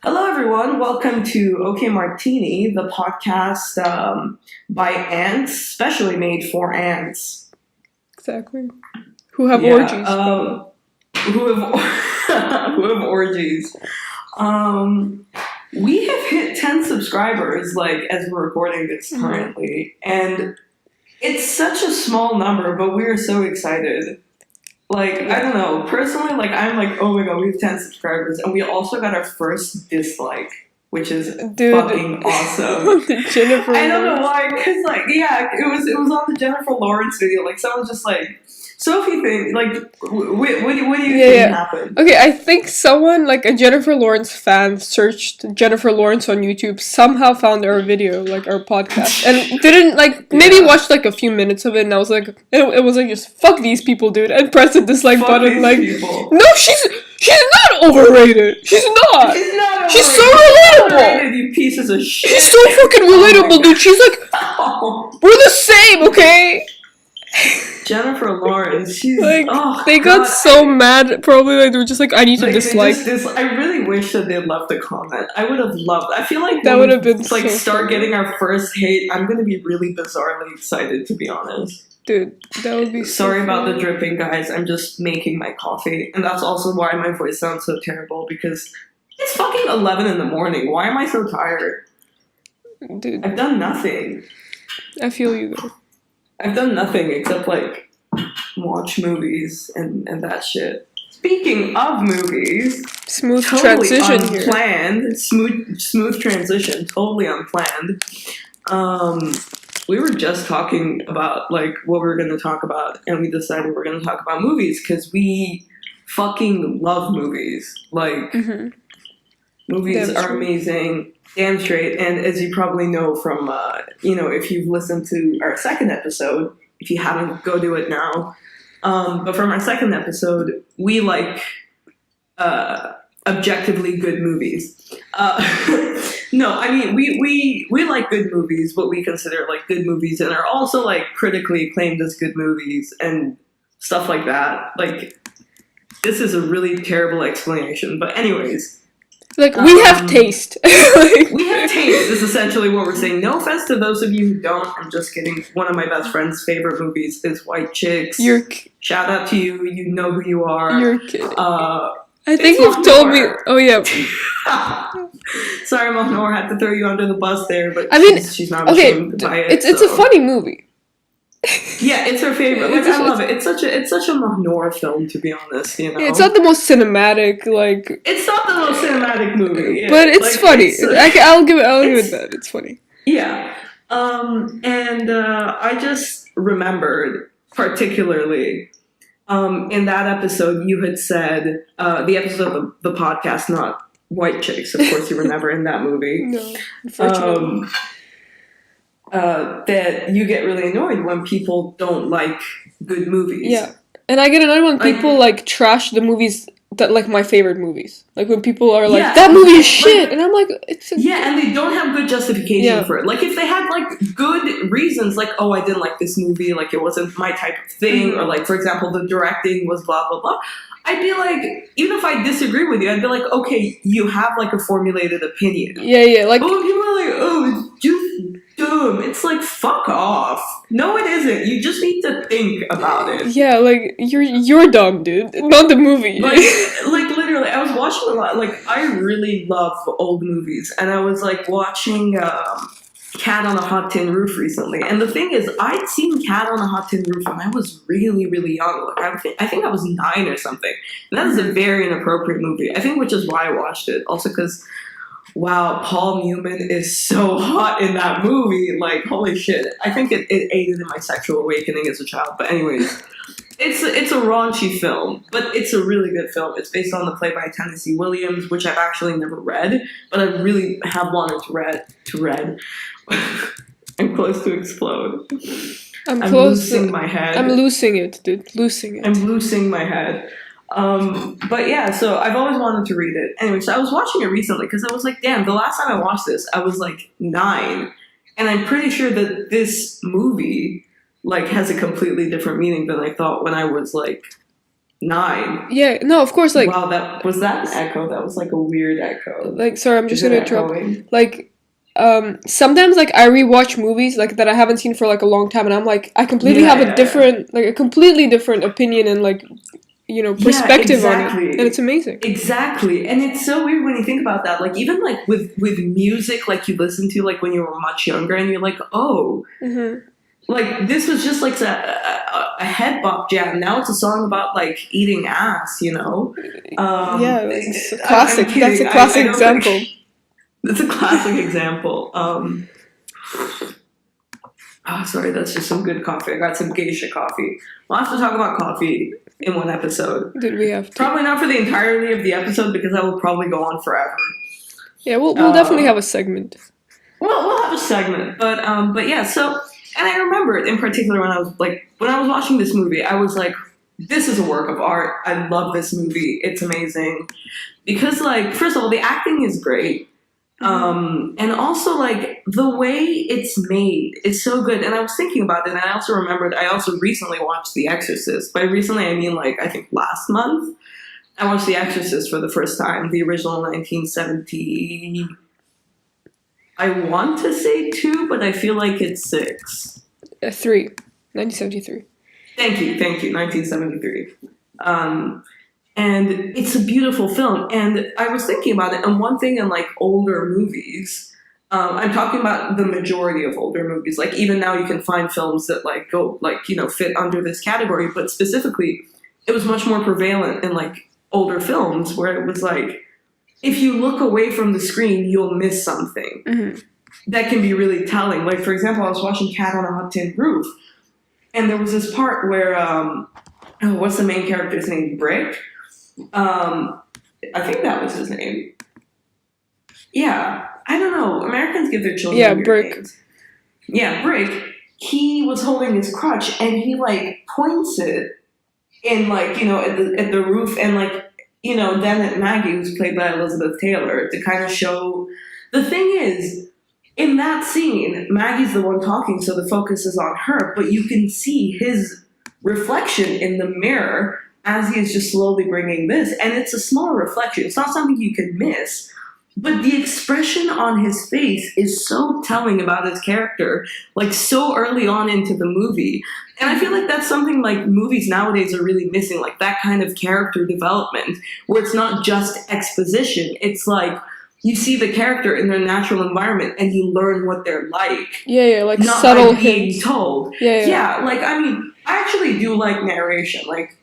Hello, everyone. Welcome to Okay Martini, the podcast by ants, specially made for ants. Exactly. Who have orgies. Who have orgies. We have hit 10 subscribers, as we're recording this currently, and it's such a small number, but we're so excited. I don't know, personally, I'm oh my god, we have 10 subscribers, and we also got our first dislike, which is fucking awesome. Jennifer I don't know why, because, it was on the Jennifer Lawrence video, someone just, Sophie thing, what do you think happened? Okay, I think someone, a Jennifer Lawrence fan searched Jennifer Lawrence on YouTube, somehow found our video, our podcast, and didn't, maybe watched, a few minutes of it, and I was like, it was just, fuck these people, dude, and press the dislike button, no, she's not overrated! She's not! She's so relatable! Overrated, you pieces of shit! She's so fucking relatable, dude! She's we're the same, okay? Jennifer Lawrence, she's they got so mad. Probably they were just I need to dislike. I really wish that they had left a comment. I would have loved. I feel like that would have been so start funny. Getting our first hate. I'm gonna be really bizarrely excited, to be honest. Dude, that would be. Sorry so about funny. the dripping, guys. I'm just making my coffee, and that's also why my voice sounds so terrible because it's fucking 11 in the morning. Why am I so tired? Dude, I've done nothing. I feel you though. I've done nothing except watch movies and that shit. Speaking of movies, Smooth totally transition unplanned. here. Smooth transition, totally unplanned. We were just talking about what we were going to talk about, and we decided we're going to talk about movies because we fucking love movies. Movies are amazing. Damn straight. And as you probably know from, if you've listened to our second episode, if you haven't, go do it now. But from our second episode, we like objectively good movies. No, I mean, we like good movies, what we consider good movies, and are also critically acclaimed as good movies and stuff like that. This is a really terrible explanation, but anyways. We have taste. We have taste is essentially what we're saying. No offense to those of you who don't. I'm just kidding. One of my best friend's favorite movies is White Chicks. Shout out to you. You know who you are. You're kidding. I think you've told me. Oh yeah. Sorry, Mahnor, had to throw you under the bus there, but she's not ashamed by it. It's a funny movie. Yeah, it's her favorite. I love it. It's such a Mahnor film, to be honest. It's not the most cinematic. It's not the most cinematic movie, but it's funny. I'll give it that. It's funny. Yeah, and I just remembered particularly in that episode you had said the episode of the podcast, not White Chicks. Of course, you were never in that movie. No, unfortunately. That you get really annoyed when people don't like good movies. Yeah, and I get annoyed when people trash the movies that my favorite movies. When people are that movie is shit, and I'm it's and they don't have good justification for it. If they had good reasons, oh, I didn't like this movie, it wasn't my type of thing, or for example, the directing was blah blah blah. I'd be even if I disagree with you, I'd be okay, you have a formulated opinion. Yeah. But when people are oh, it's just dumb, it's fuck off. No, it isn't. You just need to think about it. Yeah, you're dumb, dude. Not the movie. Literally, I was watching a lot. I really love old movies, and I was watching Cat on a Hot Tin Roof recently. And the thing is, I'd seen Cat on a Hot Tin Roof when I was really, really young. I think I was 9 or something. And that is a very inappropriate movie. I think which is why I watched it. Also because, wow, Paul Newman is so hot in that movie. Holy shit. I think it aided in my sexual awakening as a child. But anyways, it's a raunchy film, but it's a really good film. It's based on the play by Tennessee Williams, which I've actually never read, but I really have wanted to read. I'm close to explode. I'm I'm close. losing my head. I'm losing it, dude. Losing it. I'm losing my head. But yeah, so I've always wanted to read it. Anyway, so I was watching it recently because I was like, damn, the last time I watched this, I was like 9. And I'm pretty sure that this movie like has a completely different meaning than I thought when I was like 9. Yeah, no, of course, like... Wow, that an echo? That was like a weird echo. Like, sorry, I'm just gonna interrupt. Echoing? Like, sometimes, like, I rewatch movies, like, that I haven't seen for, like, a long time, and I'm like, I completely have a different, like, a completely different opinion and, like, you know, perspective on it. And it's amazing. Exactly. And it's so weird when you think about that. Like, even, like, with music, like, you listen to, like, when you were much younger, and you're like, oh... Mm-hmm. Like, this was just, like, a head bop jam. Now it's a song about, like, eating ass, you know? Yeah, it's a classic. That's a classic example. That's a classic example. Sorry, that's just some good coffee. I got some geisha coffee. We'll have to talk about coffee in one episode. Did we have to? Probably not for the entirety of the episode, because that will probably go on forever. Yeah, we'll definitely have a segment. We'll have a segment. But yeah, so... And I remember in particular when I was watching this movie, I was like, this is a work of art. I love this movie. It's amazing. Because, like, first of all, the acting is great. And also, like, the way it's made is so good. And I was thinking about it, and I also remembered I also recently watched The Exorcist. By recently, I mean, like, I think last month. I watched The Exorcist for the first time, the original 1970... I want to say 2, but I feel like it's 6. 3. 1973. Thank you, 1973. And it's a beautiful film. And I was thinking about it, and one thing in, like, older movies, I'm talking about the majority of older movies. Like, even now you can find films that, like, go, like, you know, fit under this category. But specifically, it was much more prevalent in, like, older films where it was, like, if you look away from the screen, you'll miss something. Mm-hmm. That can be really telling. Like, for example, I was watching Cat on a Hot Tin Roof, and there was this part where, what's the main character's name? Brick? I think that was his name. Yeah, I don't know. Americans give their children weird Brick. names. Yeah, Brick. He was holding his crutch, and he, like, points it in, like, you know, at the roof, and, like, you know, then at Maggie, who's played by Elizabeth Taylor, to kind of show... The thing is, in that scene, Maggie's the one talking, so the focus is on her, but you can see his reflection in the mirror as he is just slowly bringing this, and it's a small reflection. It's not something you can miss, but the expression on his face is so telling about his character, like, so early on into the movie. And I feel like that's something, like, movies nowadays are really missing, like, that kind of character development, where it's not just exposition. It's like, you see the character in their natural environment, and you learn what they're like. Yeah, like, not subtle by being hints. told. Yeah, like, I mean, I actually do like narration. Like,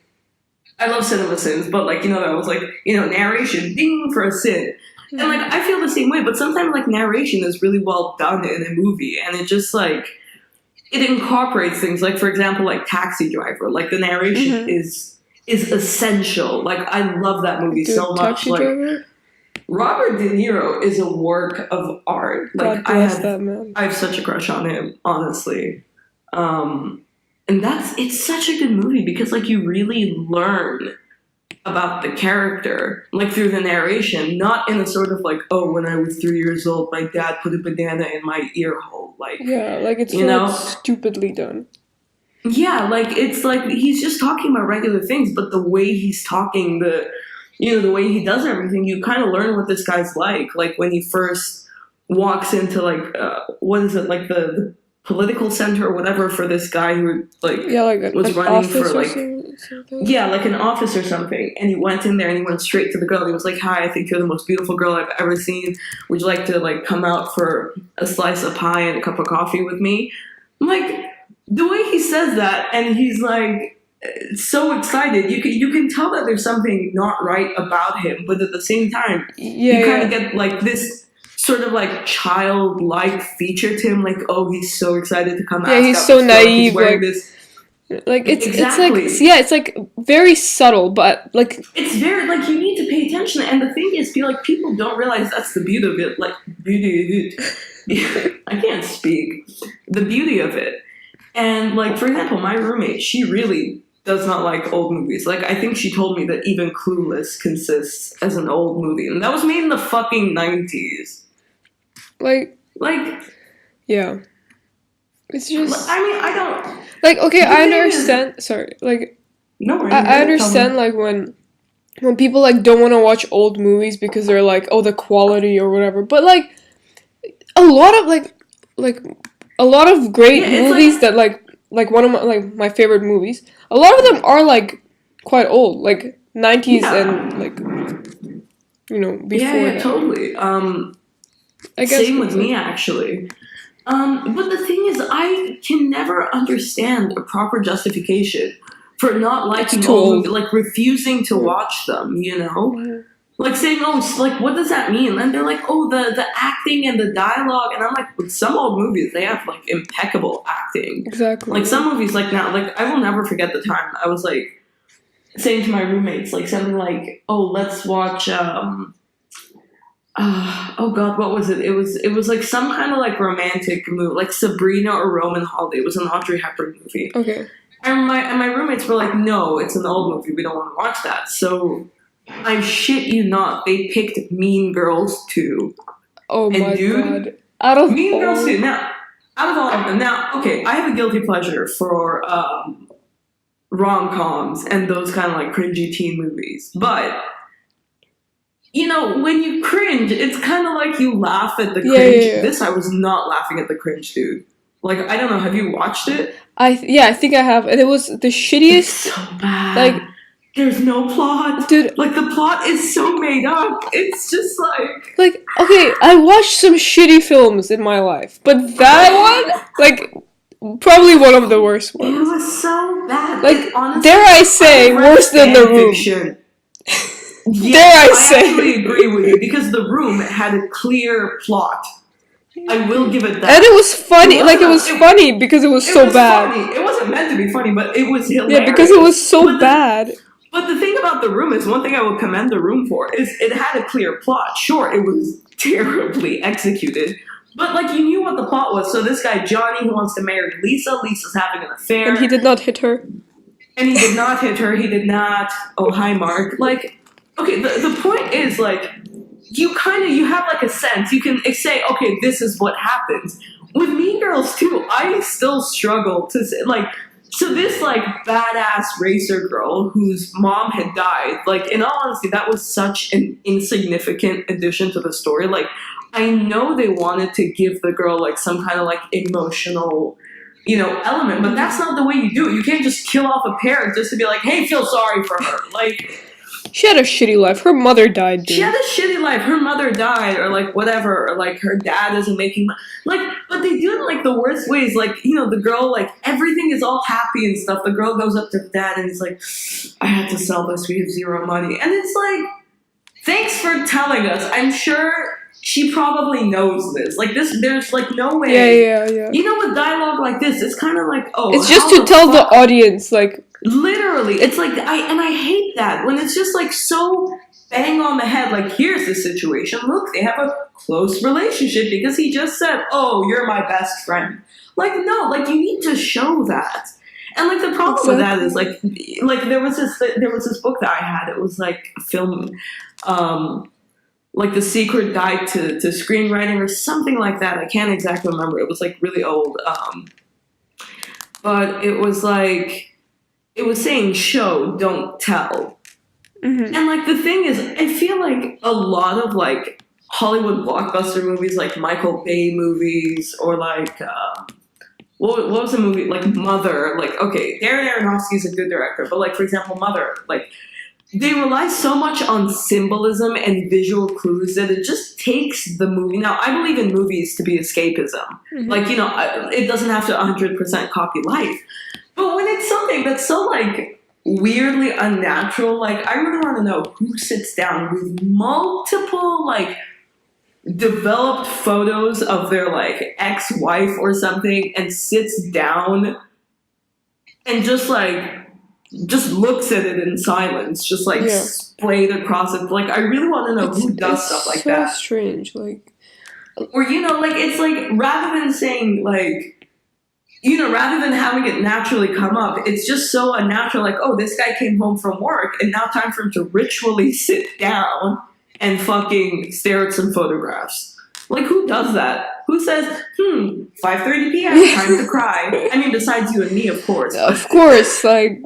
I love cinema sins, but, like, you know, that was, like, you know, narration, ding, for a sin. And, like, I feel the same way, but sometimes, like, narration is really well done in a movie, and it just, like, it incorporates things. Like, for example, like, Taxi Driver. Like, the narration is essential. Like, I love that movie so much. Taxi Driver? Robert De Niro is a work of art. Like, God bless that man. I have such a crush on him, honestly. And it's such a good movie because, like, you really learn about the character, like, through the narration, not in a sort of, like, oh, when I was 3 years old, my dad put a banana in my ear hole. Like, yeah, like, it's stupidly done. Yeah, like, it's like he's just talking about regular things, but the way he's talking, the way he does everything, you kind of learn what this guy's like. Like, when he first walks into, like, what is it, like, the political center or whatever for this guy who, like, was running for, like, yeah, like an office or something. And he went in there and he went straight to the girl. He was like, hi, I think you're the most beautiful girl I've ever seen. Would you like to, like, come out for a slice of pie and a cup of coffee with me? I'm like, the way he says that, and he's, like, so excited. You can tell that there's something not right about him, but at the same time, you kind of get, like, this sort of, like, childlike feature to him. Like, oh, he's so excited to come out. Yeah, he's so naive. He's wearing this. Like, it's like very subtle, but, like, it's very, like, you need to pay attention. And the thing is, feel like people don't realize that's the beauty of it. Like, beauty of it. I can't speak. The beauty of it. And, like, for example, my roommate, she really does not like old movies. Like, I think she told me that even Clueless consists as an old movie. And that was made in the fucking 90s. Like, yeah. It's just... I mean, I don't... Like, okay, I understand... Sorry, like... No, I understand, like, when people, like, don't want to watch old movies because they're like, oh, the quality or whatever. But, like, a lot of, a lot of great movies that, like one of my favorite movies, a lot of them are, like, quite old. Like, 90s and, like, you know, before that. Totally. I guess same with me, actually. But the thing is, I can never understand a proper justification for not liking old movies, like refusing to watch them, you know? Mm-hmm. Like saying, oh, like, what does that mean? And they're like, oh, the acting and the dialogue. And I'm like, with some old movies, they have, like, impeccable acting. Exactly. Like, some movies, like, now, like, I will never forget the time I was, like, saying to my roommates, like, something like, oh, let's watch, oh god, what was it? It was like some kind of like romantic movie, like Sabrina or Roman Holiday. It was an Audrey Hepburn movie. Okay. And my roommates were like, no, it's an old movie. We don't want to watch that. So I shit you not, they picked Mean Girls 2. Oh my god! Out of Mean all... Girls 2. Now, out of all of them, now, okay, I have a guilty pleasure for rom-coms and those kind of like cringy teen movies, but. You know, when you cringe, it's kind of like you laugh at the cringe. Yeah. This, I was not laughing at the cringe, dude. Like, I don't know, have you watched it? I think I have, and it was the shittiest. It's so bad. Like, there's no plot, dude. Like, the plot is so made up. It's just like, okay, I watched some shitty films in my life, but that one, like, probably one of the worst ones. It was so bad. Like, honestly, dare I say, worse than The Room. Fiction. Dare I say? I actually agree with you because The Room had a clear plot. I will give it that. And it was funny. It was funny because it was so bad. Funny. It wasn't meant to be funny, but it was hilarious. Yeah, because it was so bad. But the thing about The Room is, one thing I will commend The Room for is it had a clear plot. Sure, it was terribly executed, but like you knew what the plot was. So this guy Johnny who wants to marry Lisa. Lisa's having an affair, and he did not hit her. And he did not hit her. He did not. Oh, hi, Mark. Like. Okay, the point is, like, you have, like, a sense. You can say, okay, this is what happens. With Mean Girls, too, I still struggle to say, like, so this, like, badass racer girl whose mom had died, like, in all honesty, that was such an insignificant addition to the story. Like, I know they wanted to give the girl, like, some kind of, like, emotional, you know, element, but that's not the way you do it. You can't just kill off a parent just to be like, hey, feel sorry for her. Like... She had a shitty life. Her mother died, dude. She had a shitty life. Her mother died, or like whatever, or like her dad isn't making like, but they do it in like the worst ways. Like, you know, the girl, like everything is all happy and stuff. The girl goes up to her dad and he's like, I had to sell this. We have zero money. And it's like, thanks for telling us. I'm sure she probably knows this. Like this, there's like no way. Yeah. You know, with dialogue like this, it's kind of like, oh, it's just to tell the audience, like. Literally, it's like I hate that when it's just like so bang on the head. Like, here's the situation. Look, they have a close relationship because he just said, "Oh, you're my best friend." Like, no, like you need to show that. And like the problem with that is like there was this book that I had. It was like a film, like The Secret Guide to Screenwriting or something like that. I can't exactly remember. It was like really old, but it was like. It was saying show, don't tell. Mm-hmm. And, like, the thing is, I feel like a lot of, like, Hollywood blockbuster movies, like Michael Bay movies, or, like, what was the movie? Like, Mother. Like, okay, Darren Aronofsky's a good director, but, like, for example, Mother. Like, they rely so much on symbolism and visual clues that it just takes the movie. Now, I believe in movies to be escapism. Mm-hmm. Like, you know, it doesn't have to 100% copy life. But when it's something that's so, like, weirdly unnatural, like, I really want to know who sits down with multiple, like, developed photos of their, like, ex-wife or something and sits down and just, like, just looks at it in silence, just, like, splayed across it. Like, I really want to know who does stuff like that. It's so strange, like... Or, like, it's like, rather than saying, like, rather than having it naturally come up, it's just so unnatural, like, oh, this guy came home from work, and now time for him to ritually sit down and fucking stare at some photographs. Like, who does that? Who says, 5:30 p.m., time to cry? I mean, besides you and me, of course. Of course, like,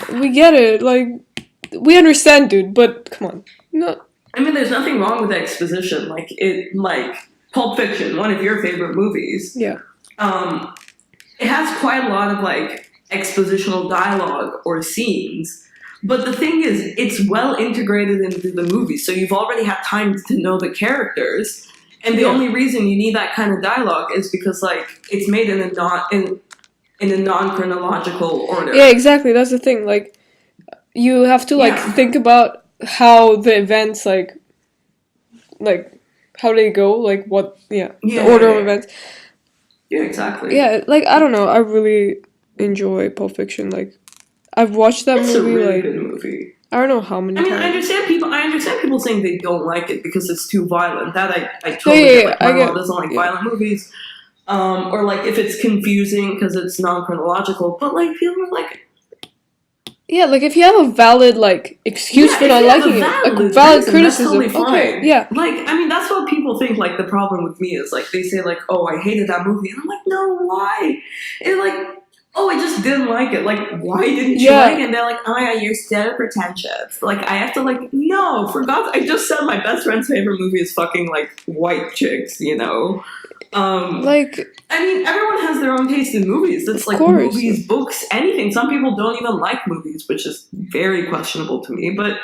we get it. Like, we understand, dude, but come on. No. I mean, there's nothing wrong with exposition. Like, Pulp Fiction, one of your favorite movies. Yeah. It has quite a lot of, like, expositional dialogue or scenes. But the thing is, it's well integrated into the movie, so you've already had time to know the characters. And the only reason you need that kind of dialogue is because, like, it's made in a non-chronological order. Yeah, exactly. That's the thing. Like, you have to, like, think about how the events, like, how they go, like, what, the order of events. Yeah, exactly. Yeah, like, I don't know. I really enjoy Pulp Fiction. Like, I've watched that movie, It's a really like, good movie. I don't know how many times. I understand people saying they don't like it because it's too violent. That I totally get. Like, my mom doesn't like violent movies. Or, like, if it's confusing because it's non-chronological. But, like, people are like... Yeah, like, if you have a valid, like, excuse for not liking it. Like, valid criticism. That's totally fine. Okay, yeah. Like, I mean, that's what people think, like, the problem with me is, like, they say, like, oh, I hated that movie. And I'm like, no, why? And, like... Oh, I just didn't like it. Like, why didn't you like it? And they're like, oh my god, you're so pretentious. Like, I have to, like, no, for God's I just said my best friend's favorite movie is fucking, like, white chicks, Like... I mean, everyone has their own taste in movies. It's like movies, books, anything. Some people don't even like movies, which is very questionable to me. But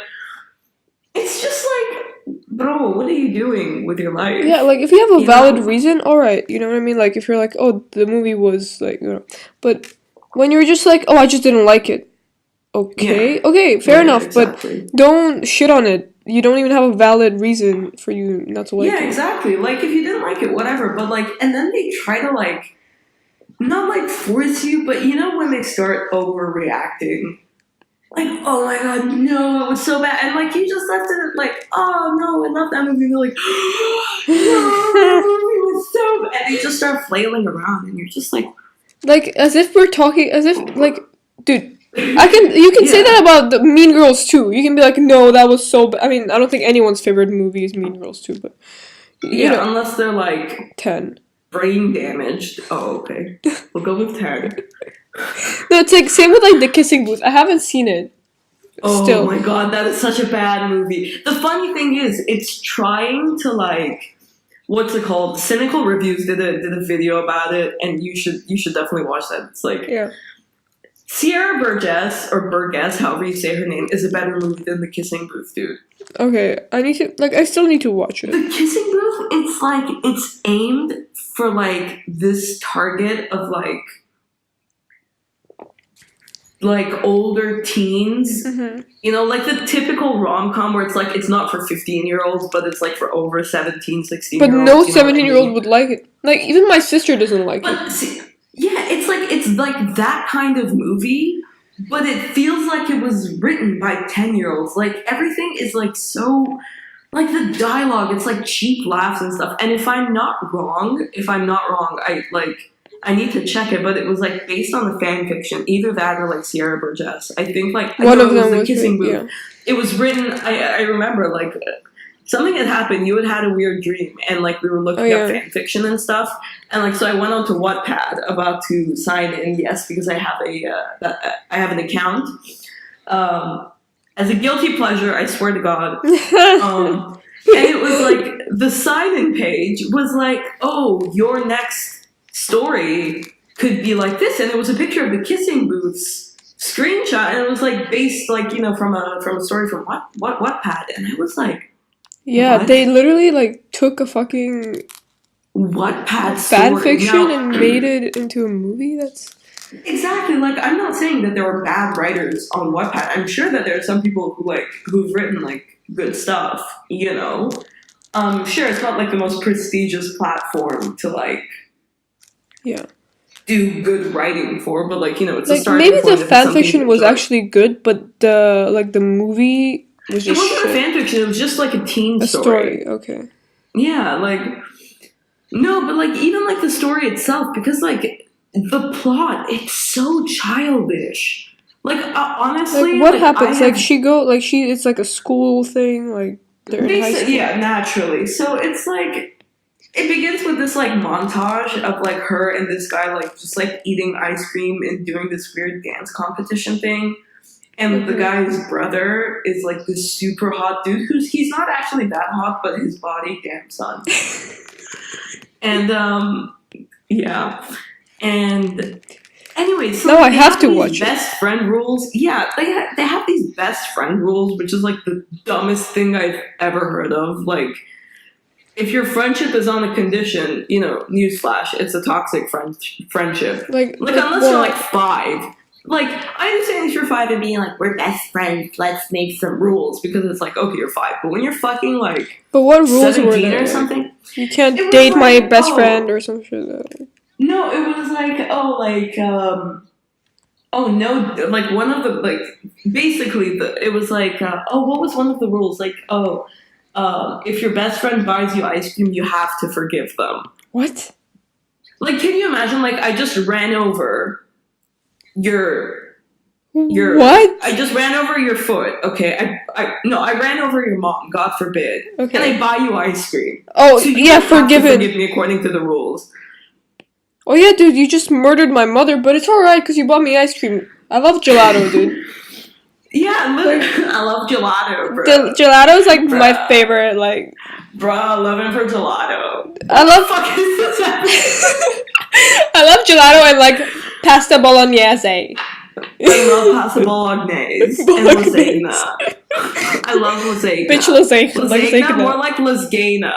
it's just like, bro, what are you doing with your life? Yeah, like, if you have a valid reason, alright, you know what I mean? Like, if you're like, oh, the movie was, like, but when you're just like, oh, I just didn't like it. Okay, fair enough, exactly. But don't shit on it. You don't even have a valid reason for you not to like it. Yeah, exactly. Like, if you didn't like it, whatever. But, like, and then they try to, like, not, like, force you, but when they start overreacting. Like, oh my god, no, it was so bad. And, like, you just left it like, oh, no, I love that movie. And they're like, no, that movie was so bad. And they just start flailing around, and you're just like... Like, as if we're talking, as if, like, dude, you can say that about the Mean Girls, too. You can be like, no, that was so bad. I mean, I don't think anyone's favorite movie is Mean Girls, too, but... unless they're, like... 10. Brain damaged. Oh, okay. We'll go with 10. No, it's like, same with, like, The Kissing Booth. I haven't seen it. Oh my god, that is such a bad movie. The funny thing is, it's trying to, like... What's it called? Cynical Reviews did a video about it, and you should definitely watch that. It's like... Yeah. Sierra Burgess, or Burgess, however you say her name, is a better movie than The Kissing Booth, dude. Okay, I still need to watch it. The Kissing Booth, it's like, it's aimed for, like, this target of, like older teens. Mm-hmm. Like the typical rom-com where it's like, it's not for 15-year-olds, but it's like for over 17, 16-year-olds. But no 17-year-old would like it. Like, even my sister doesn't like it. See, yeah, it's like that kind of movie, but it feels like it was written by 10-year-olds. Like, everything is, like, so... Like, the dialogue, it's, like, cheap laughs and stuff. And if I'm not wrong, I need to check it, but it was, like, based on the fan fiction. Either that or, like, Sierra Burgess. I think, like... One of them was The Kissing Booth. Yeah. It was written... I remember, like... Something had happened. You had a weird dream, and, like, we were looking up fan fiction and stuff. And, like, so I went on to Wattpad about to sign in, yes, because I have an account. As a guilty pleasure, I swear to God. And it was, like, the sign-in page was, like, oh, your next story could be like this. And it was a picture of the Kissing Booth's screenshot, and it was, like, based, like, from a story from Wattpad. And I was, like... Yeah, what? They literally, like, took a fucking... Wattpad fan fiction and made it into a movie? That's... Exactly. Like, I'm not saying that there are bad writers on Wattpad. I'm sure that there are some people who've written, like, good stuff, Sure, it's not, like, the most prestigious platform to, like... Yeah. Do good writing for, but, like, it's like, a starting maybe point. The fan fiction was actually good, but the movie... It wasn't a fan fiction, it was just like a teen story. Okay. Yeah, like, No, but like even like the story itself, because like the plot, it's so childish. Like honestly, Like, what like happens? Like, it's like a school thing. Like, they're in high school. yeah, naturally. So it's like it begins with this like montage of like her and this guy like just like eating ice cream and doing this weird dance competition thing. And the guy's brother is like this super hot dude he's not actually that hot, but his body, damn son. And yeah. And anyway, so I have to watch best friend rules. Yeah, they have these best friend rules, which is like the dumbest thing I've ever heard of. Like, if your friendship is on a condition, newsflash, it's a toxic friendship. Like unless you're like 5. Like, I understand if you're 5 and being like, we're best friends, let's make some rules, because it's like, okay, you're 5. But when you're fucking like, but what rules 17 were there? or something, you can't date my best friend or some shit. No, it was like, no, like one of the, like, basically, it was like, what was one of the rules? Like, if your best friend buys you ice cream, you have to forgive them. What? Like, can you imagine, like, I just ran over your what? I just ran over your foot, okay? I ran over your mom, God forbid. Okay. And I buy you ice cream. Oh, so yeah, forgive me according to the rules. Oh yeah, dude, you just murdered my mother, but it's alright because you bought me ice cream. I love gelato, dude. Yeah, literally, I love gelato, bro. Gelato's like my favorite, like. Bro, I love him for gelato. I love. Fuck is this happening? I love gelato and like pasta bolognese. I love pasta bolognese and lasagna. I love lasagna. Bitch, lasagna. More like lasagna.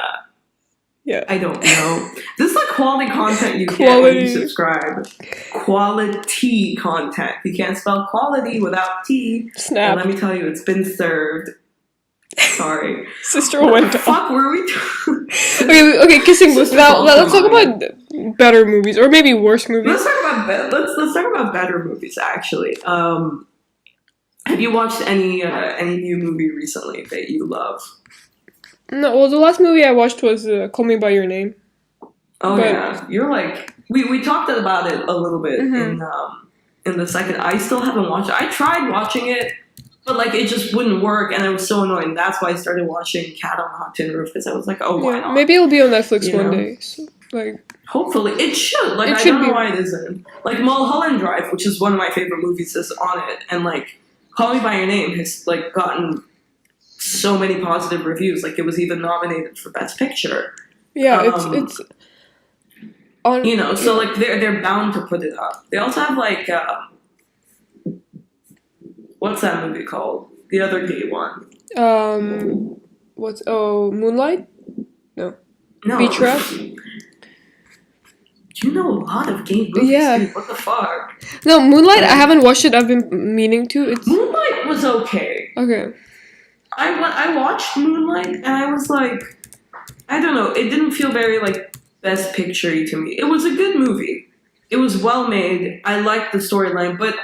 Yeah. I don't know. This is like quality content you get when you subscribe. Quality content. You can't spell quality without T. Snap. And let me tell you, it's been served. Sorry. Sister went off. Fuck were we Okay, kissing booth. Now let's talk about better movies or maybe worse movies. Let's talk about better movies actually. Have you watched any new movie recently that you love? No, well the last movie I watched was Call Me by Your Name. Oh yeah. You're like we talked about it a little bit in the second. I still haven't watched it. I tried watching it. But, like, it just wouldn't work, and I was so annoyed. That's why I started watching Cat on the Hot Tin Roof, because I was like, why not? Maybe it'll be on Netflix one day. So, like, hopefully. It should. Like, I don't know why it isn't. Like, Mulholland Drive, which is one of my favorite movies, is on it. And, like, Call Me By Your Name has, like, gotten so many positive reviews. Like, it was even nominated for Best Picture. Yeah, it's on... so, like, they're bound to put it up. They also have, like... what's that movie called? The other gay one. Moonlight? No. Beach House? You know a lot of gay movies, dude. What the fuck? No, Moonlight, I haven't watched it. I've been meaning to. Moonlight was okay. Okay. I watched Moonlight, and I was like... I don't know. It didn't feel very, like, Best Picture-y to me. It was a good movie. It was well made. I liked the storyline, but...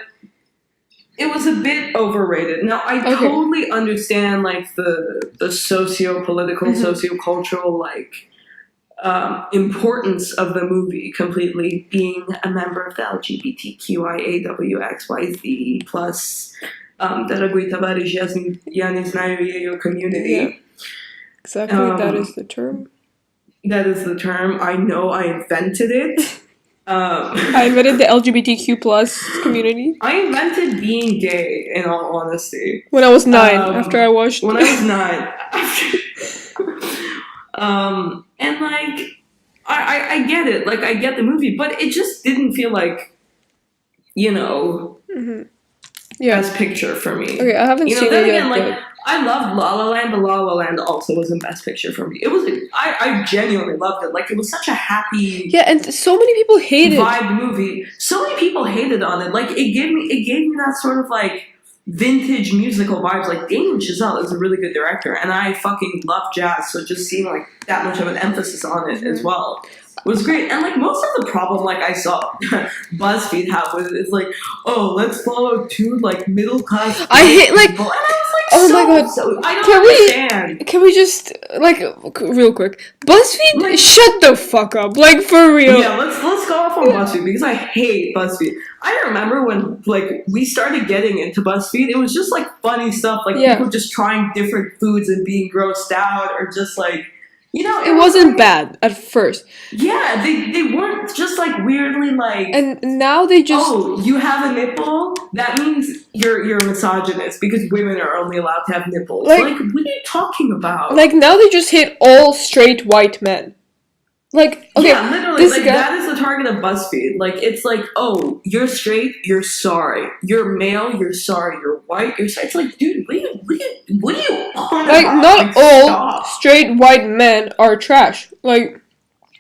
It was a bit overrated. Now, I totally understand, like, the socio-political, socio-cultural, like, importance of the movie completely, being a member of the LGBTQIAWXYZ plus Дорогой товарищ, я не знаю ее community. Yeah. Exactly, that is the term. That is the term. I know I invented it. I invented the LGBTQ plus community. I invented being gay, in all honesty. When I was 9, after I watched... When I was 9. And, like, I get it. Like, I get the movie, but it just didn't feel like, Best Picture for me. Okay, I haven't seen it yet, but... I loved La La Land, but La La Land also wasn't Best Picture for me. It was, I genuinely loved it. Like, it was such a happy... Yeah, and so many people hated vibe movie. So many people hated on it. Like, it gave me that sort of, like, vintage musical vibes. Like, Damien Chazelle is a really good director, and I fucking love jazz, so just seeing, like, that much of an emphasis on it as well was great. And, like, most of the problem, like, I saw BuzzFeed have with it is, like, let's follow two, like, middle-class I hate, like... people. And I was like, Oh my god. So, I don't Can understand. Can we just, like, real quick, BuzzFeed, Like- shut the fuck up, like, for real. Yeah, let's go off on BuzzFeed because I hate BuzzFeed. I remember when like we started getting into BuzzFeed, it was just like funny stuff, like Yeah. people just trying different foods and being grossed out, or just like, you know, It wasn't bad at first. Yeah, they weren't just like weirdly like. And now they just... Oh, you have a nipple? That means you're a misogynist because women are only allowed to have nipples. Like- Like what are you talking about? Like, now they just hate all straight white men. Like, okay, yeah, literally, this like guy... that is the target of BuzzFeed. Like, it's like, oh, you're straight, you're sorry. You're male, you're sorry. You're white, you're sorry. It's like, dude, what do you on Like, about? not Like, all stop. straight white men are trash. Like,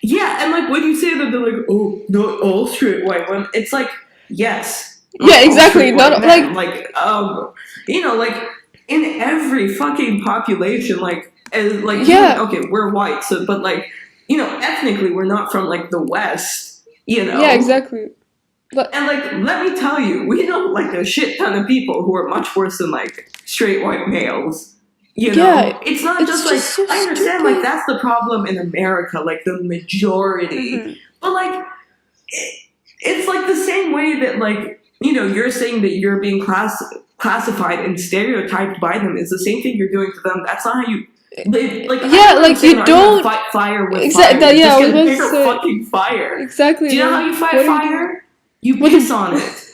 Yeah, and like when you say that, they're like, oh, not all straight white women. It's like, yes. Yeah, all exactly, straight white not, men. You know, like in every fucking population, like, Yeah. okay, we're white, so but like, you know, ethnically, we're not from like the West. You know. yeah, exactly. And like, let me tell you, we know like a shit ton of people who are much worse than like straight white males. You know, Yeah, it's not it's just like just so I understand, stupid. like that's the problem in America, like the majority. Mhm. But like, it's like the same way that like, you know, you're saying that you're being classified and stereotyped by them is the same thing you're doing to them. That's not how you. Like Yeah, like, you don't- fight fire with Exact- fire. yeah, I Just was get a gonna bigger say- fucking fire. Exactly. Do you know how you What fight do you do? fire? You What piss do- on it.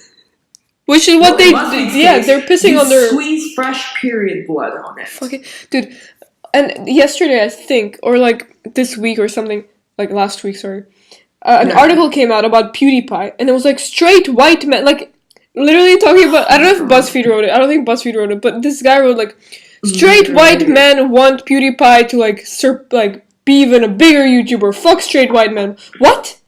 Which is what Well, in they... BuzzFeed's Yeah, case, they're pissing you on their... squeeze fresh period blood on it. Fucking... Dude, and yesterday, I think, or like this week or something, like last week, sorry, an Yeah. article came out about PewDiePie, and it was like straight white men, like, literally talking about... I don't know if BuzzFeed wrote it, I don't think BuzzFeed wrote it, but this guy wrote like, straight white Literally. men want PewDiePie to like be even a bigger YouTuber. Fuck straight white men. What?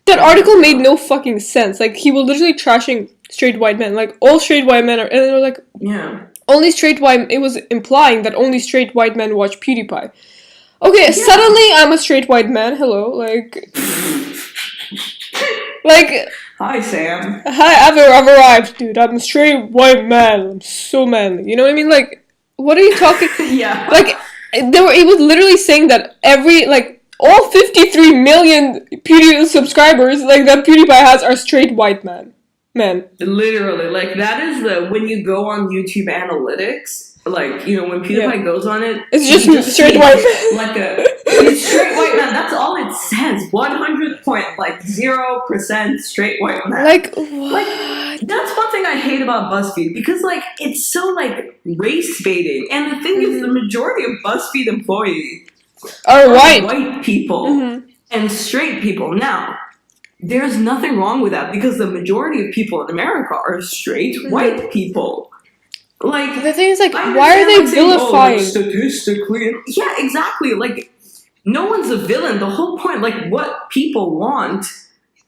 That article made no fucking sense. Like, he was literally trashing straight white men. Like, all straight white men are... And they were like, Yeah. only straight white... It was implying that only straight white men watch PewDiePie. Okay, suddenly I'm a straight white man. Hello, like... like, Hi, Sam. hi, I've arrived, dude. I'm a straight white man. I'm so manly. You know what I mean? Like, what are you talking... Yeah. Like, they were... It was literally saying that every... Like, all 53 million subscribers, like, that PewDiePie has are straight white men. Literally, like that is when you go on YouTube analytics, like, you know, when PewDiePie goes on it, It's you just straight see white men. like it's straight white man. That's all it says. 100.0% straight white man. Like, Like, what? that's one thing I hate about BuzzFeed because, like, it's so, like, race baiting. And the thing is, the majority of BuzzFeed employees Are are white. white people and straight people. Now, there's nothing wrong with that because the majority of people in America are straight white people. Like, The thing is, like, I why are they understand, like, saying, oh, like, vilifying? statistically, yeah, exactly. Like, no one's a villain. The whole point, like, what people want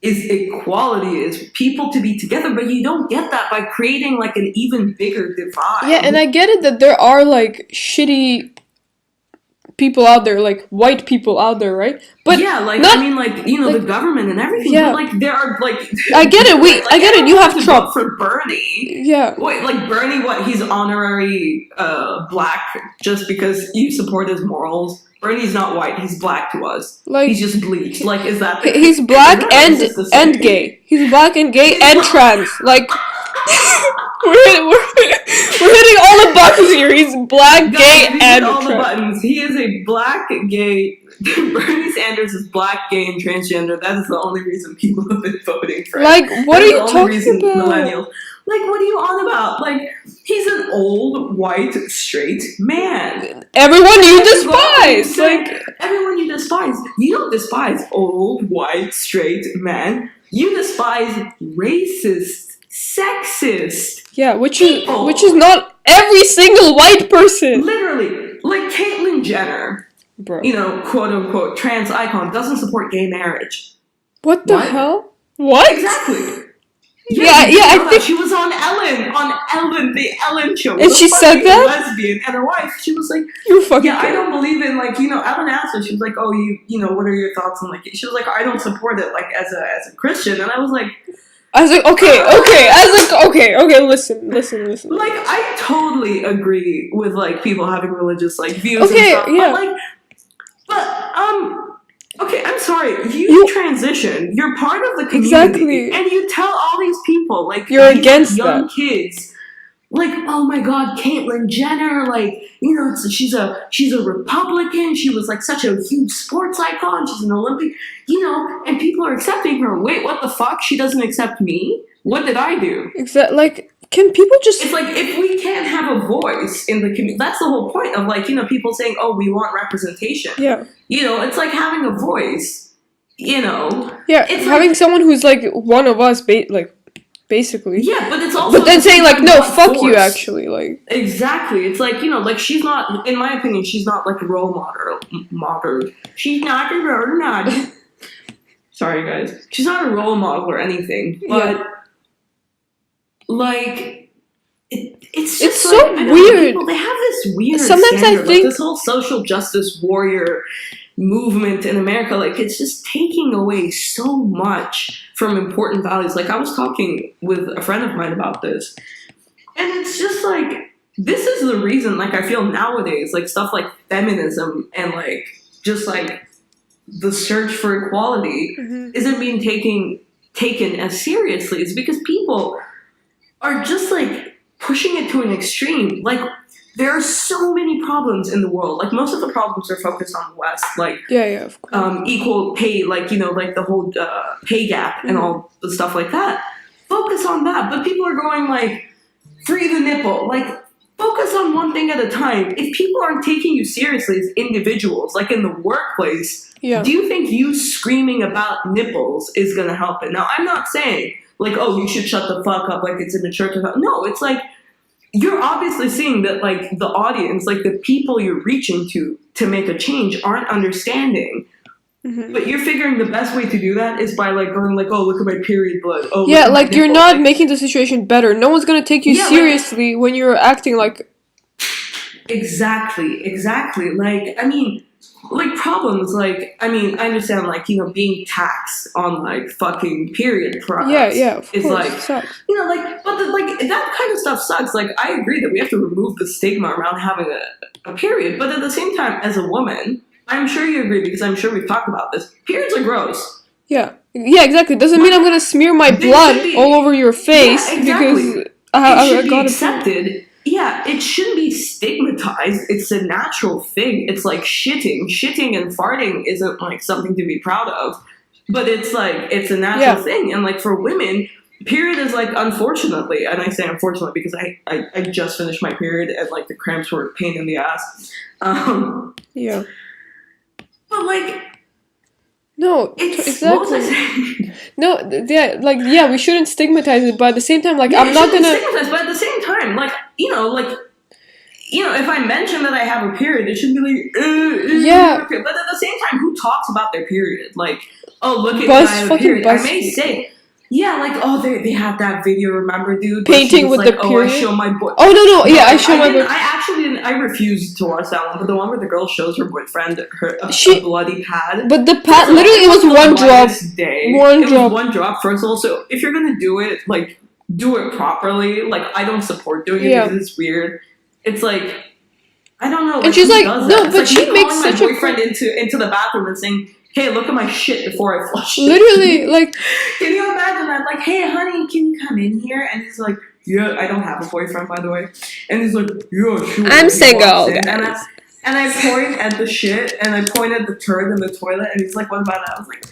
is equality, is people to be together, but you don't get that by creating like an even bigger divide. Yeah, and I get it that there are like shitty people out there, like white people out there, right? But yeah, like not, I mean, like, you know, like, the government and everything. yeah. But like there are like I get it. I get it. You have to Trump vote for Bernie. Yeah. Wait, like Bernie, what? He's honorary black just because you support his morals. Bernie's not white. He's black to us. Like, he's just bleached. Like, is that? he's black is that and racist to say? and gay. He's black and gay and trans. Like, we're hitting all the buttons here. He's black, Guys, gay, we and hit all the trans. buttons. He is a black, gay. Bernie Sanders is black, gay, and transgender. That is the only reason people have been voting for him. Like, what That are is you the only talking reason about? Millennials. Like, what are you on about? Like, he's an old, white, straight man. Everyone you Everyone despise. Like, everyone you despise. You don't despise old, white, straight men. You despise racist, sexist. yeah, which People. is not every single white person. Literally, like Caitlyn Jenner, Bro, you know, quote unquote trans icon, doesn't support gay marriage. what the What? hell? What? Exactly. Yeah, you yeah, I know that. think- She was on Ellen, the Ellen show. And with a she said fucking that? lesbian and her wife. She was like, You fucking yeah, I kidding. don't believe in, like, you know, Ellen asked her, she was like, oh, you know, what are your thoughts on, like, she was like, I don't support it, like, as a Christian. And I was like, I was like, okay, listen. Like, I totally agree with, like, people having religious, like, views Okay, and stuff. yeah. Okay, I'm sorry. You transition. You're part of the community. Exactly. And you tell all these people, like, You're these against young that. kids, like, oh my God, Caitlyn Jenner, like, you know, she's a Republican. She was, like, such a huge sports icon. She's an Olympic, you know, and people are accepting her. Wait, what the fuck? She doesn't accept me? What did I do? Exactly. Like, can people just... It's like, if we can't have a voice in the community, that's the whole point of, like, you know, people saying, oh, we want representation. Yeah. You know, it's like having a voice, you know. Yeah, it's having like, someone who's, like, one of us, basically. Yeah, but it's also... But then saying, like, no, fuck force. You, actually, like... Exactly. It's like, you know, like, she's not, in my opinion, she's not, like, a role model. She's not a role model. Sorry, guys. She's not a role model or anything, but... Yeah. Like, it's just It's like, so I know, weird. People, they have this weird Sometimes standard, I think like, this whole social justice warrior movement in America, like, it's just taking away so much from important values. Like, I was talking with a friend of mine about this, and it's just like, this is the reason, like, I feel nowadays, like, stuff like feminism and, like, just, like, the search for equality isn't being taken as seriously. It's because people are just, like, pushing it to an extreme. Like, there are so many problems in the world. Like, most of the problems are focused on the West. Like, yeah, of course. Equal pay, like, you know, like the whole pay gap and all the stuff like that. Focus on that. But people are going, like, free the nipple. Like, focus on one thing at a time. If people aren't taking you seriously as individuals, like in the workplace, do you think you screaming about nipples is going to help it? Now, I'm not saying, like, oh, you should shut the fuck up, like, it's immature to talk. No, it's like, you're obviously seeing that, like, the audience, like, the people you're reaching to make a change aren't understanding. But you're figuring the best way to do that is by, like, going, like, oh, look at my period blood. Oh, yeah, like, you're not making the situation better. No one's gonna take you seriously when you're acting like... Exactly. Like, I mean, like, problems, like, I mean, I understand, like, you know, being taxed on, like, fucking period products. Yeah, of is, course, like, sucks. you know, like, but, like, that kind of stuff sucks. Like, I agree that we have to remove the stigma around having a period, but at the same time, as a woman, I'm sure you agree, because I'm sure we've talked about this, periods are gross. Yeah, exactly. Doesn't mean I'm gonna smear my blood all over your face because I should be got accepted. Yeah, it shouldn't be stigmatized. It's a natural thing. It's like shitting. Shitting and farting isn't, like, something to be proud of, but it's, like, it's a natural thing. And, like, for women, period is, like, unfortunately, and I say unfortunately because I just finished my period and, like, the cramps were a pain in the ass. Yeah. But, like, no, exactly. What was I saying? No, yeah, we shouldn't stigmatize it, but at the same time, like, I'm not gonna stigmatize, but at the same time, like, you know, if I mention that I have a period, it should be like, okay. But at the same time, who talks about their period? Like, oh, look at I have a period. I may say, yeah, like, oh, they have that video, remember, dude? Painting with the period? Oh, I show my boy. Oh, no, yeah, I show my boy. I actually didn't, I refused to watch that one, but the one where the girl shows her boyfriend a bloody pad. But the pad, literally, it was one drop. It was one drop, first of all, so if you're gonna do it, like, do it properly. Like, I don't support doing it because it's weird. It's like, I don't know. Like, and she's like, no, but like she makes such a boyfriend into the bathroom and saying, hey, look at my shit before I flush it. Literally, like... Can you imagine that? Like, hey, honey, can you come in here? And he's like, yeah, I don't have a boyfriend, by the way. And he's like, yeah, sure. I'm single. And I point at the shit, and I point at the turd in the toilet, and he's like, what about that? I was like,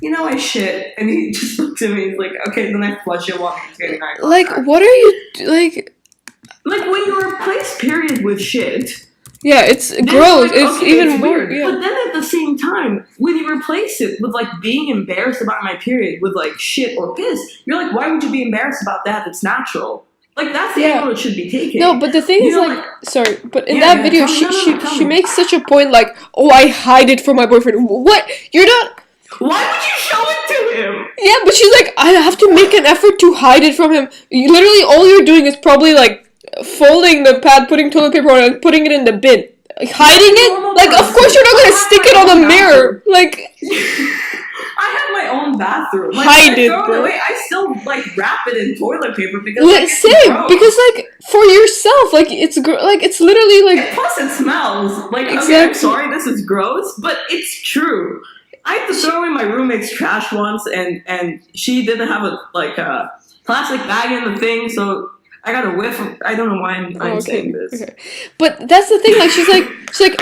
you know, I shit. And he just looked at me, he's like, okay, then I flush it while he's getting eye contact. Like, what are you, like... Like, when you replace period with shit... Yeah, it's gross. Like, it's even weird. Yeah. But then at the same time, when you replace it with, like, being embarrassed about my period with, like, shit or piss, you're like, why would you be embarrassed about that? It's natural. Like, that's the angle it should be taken. No, but the thing is, like, sorry, but in that video, she me. makes such a point, like, oh, I hide it from my boyfriend. What? You're not... Why would you show it to him? Yeah, but she's like, I have to make an effort to hide it from him. Literally, all you're doing is probably, like, folding the pad, putting toilet paper on, and putting it in the bin. Like, hiding it? Like, of course you're not gonna stick it on the mirror. Like... I have my own bathroom. Like, Hide I it, throw it bro. away. I still like wrap it in toilet paper because Yeah, like, it's same. gross. Because like for yourself, like it's literally like Plus, it smells. Like, okay, I'm Exactly. sorry, this is gross, but it's true. I had to throw away my roommate's trash once, and she didn't have a plastic bag in the thing, so I got a whiff. I don't know why I'm saying this. Okay. But that's the thing. Like she's like,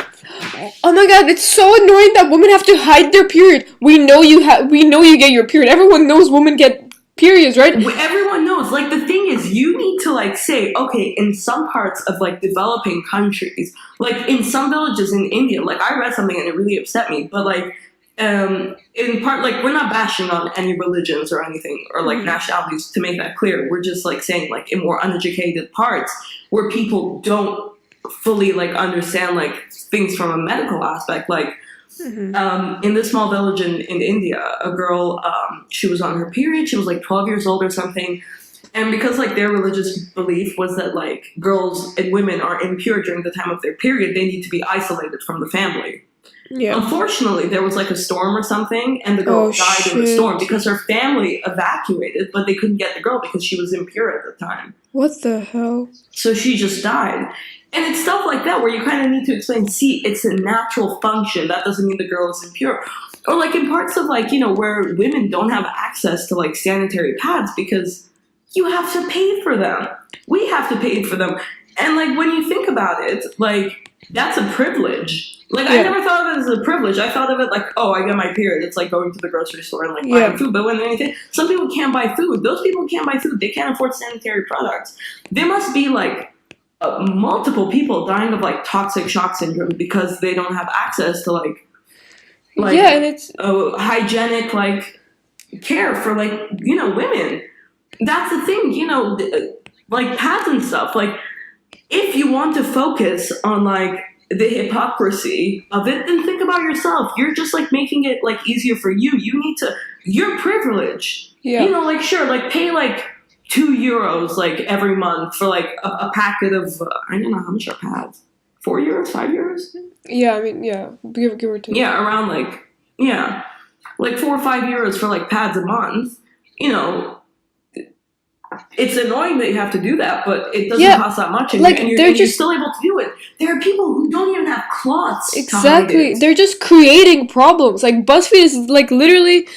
oh my god, it's so annoying that women have to hide their period. We know you get your period. Everyone knows women get periods, right? Everyone knows. Like, the thing is, you need to like say, okay, in some parts of like developing countries, like in some villages in India, like I read something and it really upset me, but like in part, like, we're not bashing on any religions or anything or like nationalities, to make that clear. We're just like saying, like, in more uneducated parts where people don't fully like understand like things from a medical aspect, like in this small village in India, a girl, she was on her period. She was like 12 years old or something. And because like their religious belief was that like girls and women are impure during the time of their period, they need to be isolated from the family. Yeah. Unfortunately, there was like a storm or something, and the girl died in the storm because her family evacuated, but they couldn't get the girl because she was impure at the time. What the hell? So she just died. And it's stuff like that where you kind of need to explain, see, it's a natural function. That doesn't mean the girl is impure. Or like in parts of like, where women don't have access to like sanitary pads because you have to pay for them. We have to pay for them. And like when you think about it, like that's a privilege. Like I never thought of it as a privilege. I thought of it like, oh, I get my period. It's like going to the grocery store and like buying food. But when anything, some people can't buy food. Those people can't buy food. They can't afford sanitary products. There must be like multiple people dying of like toxic shock syndrome because they don't have access to like and it's hygienic like care for like women. That's the thing, like pads and stuff. Like if you want to focus on like the hypocrisy of it, then think about yourself. You're just like making it like easier for you. You need to. You're privileged. Yeah. Like sure, like pay like €2 like every month for like a packet of I don't know how much are pads. €4, €5. Yeah, I mean, give or take. Yeah, around like like €4 or €5 for like pads a month. It's annoying that you have to do that, but it doesn't cost that much, and, like, you're still able to do it. There are people who don't even have cloths. Exactly, they're just creating problems. Like BuzzFeed is like literally,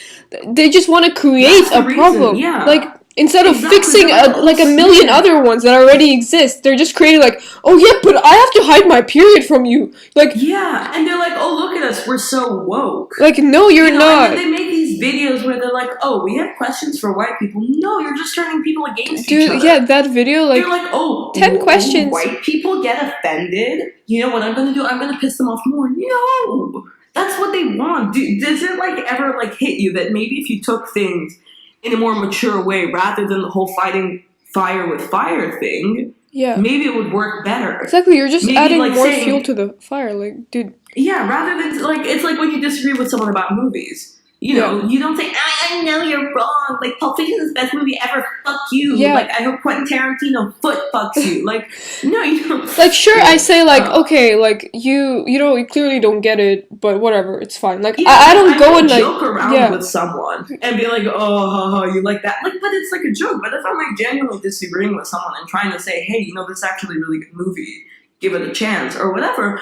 they just want to create a problem. Yeah. Like instead of fixing like a million other ones that already exist, they're just creating like, oh yeah, but I have to hide my period from you. Like and they're like, oh look at us, we're so woke. Like no, you're not. And then they make these videos where they're like, oh, we have questions for white people. No, you're just turning people against each other. Yeah, that video like they're like, oh, 10 questions. White people get offended. You know what I'm gonna do? I'm gonna piss them off more. No, that's what they want. Does it like ever like hit you that maybe if you took things in a more mature way rather than the whole fighting fire with fire thing, maybe it would work better. Exactly, you're just maybe, adding like, more fuel to the fire, like, dude. Yeah, rather than like it's like when you disagree with someone about movies. You don't say, I know you're wrong. Like, Pulp Fiction is the best movie ever. Fuck you. Yeah. Like, I hope Quentin Tarantino foot fucks you. Like, no, you don't. Like, sure, I say, like, okay, like, you clearly don't get it, but whatever, it's fine. Like, I don't go and, like, joke around with someone and be like, oh, you like that. Like, but it's like a joke. But if I'm, like, genuinely disagreeing with someone and trying to say, hey, this is actually a really good movie, give it a chance, or whatever,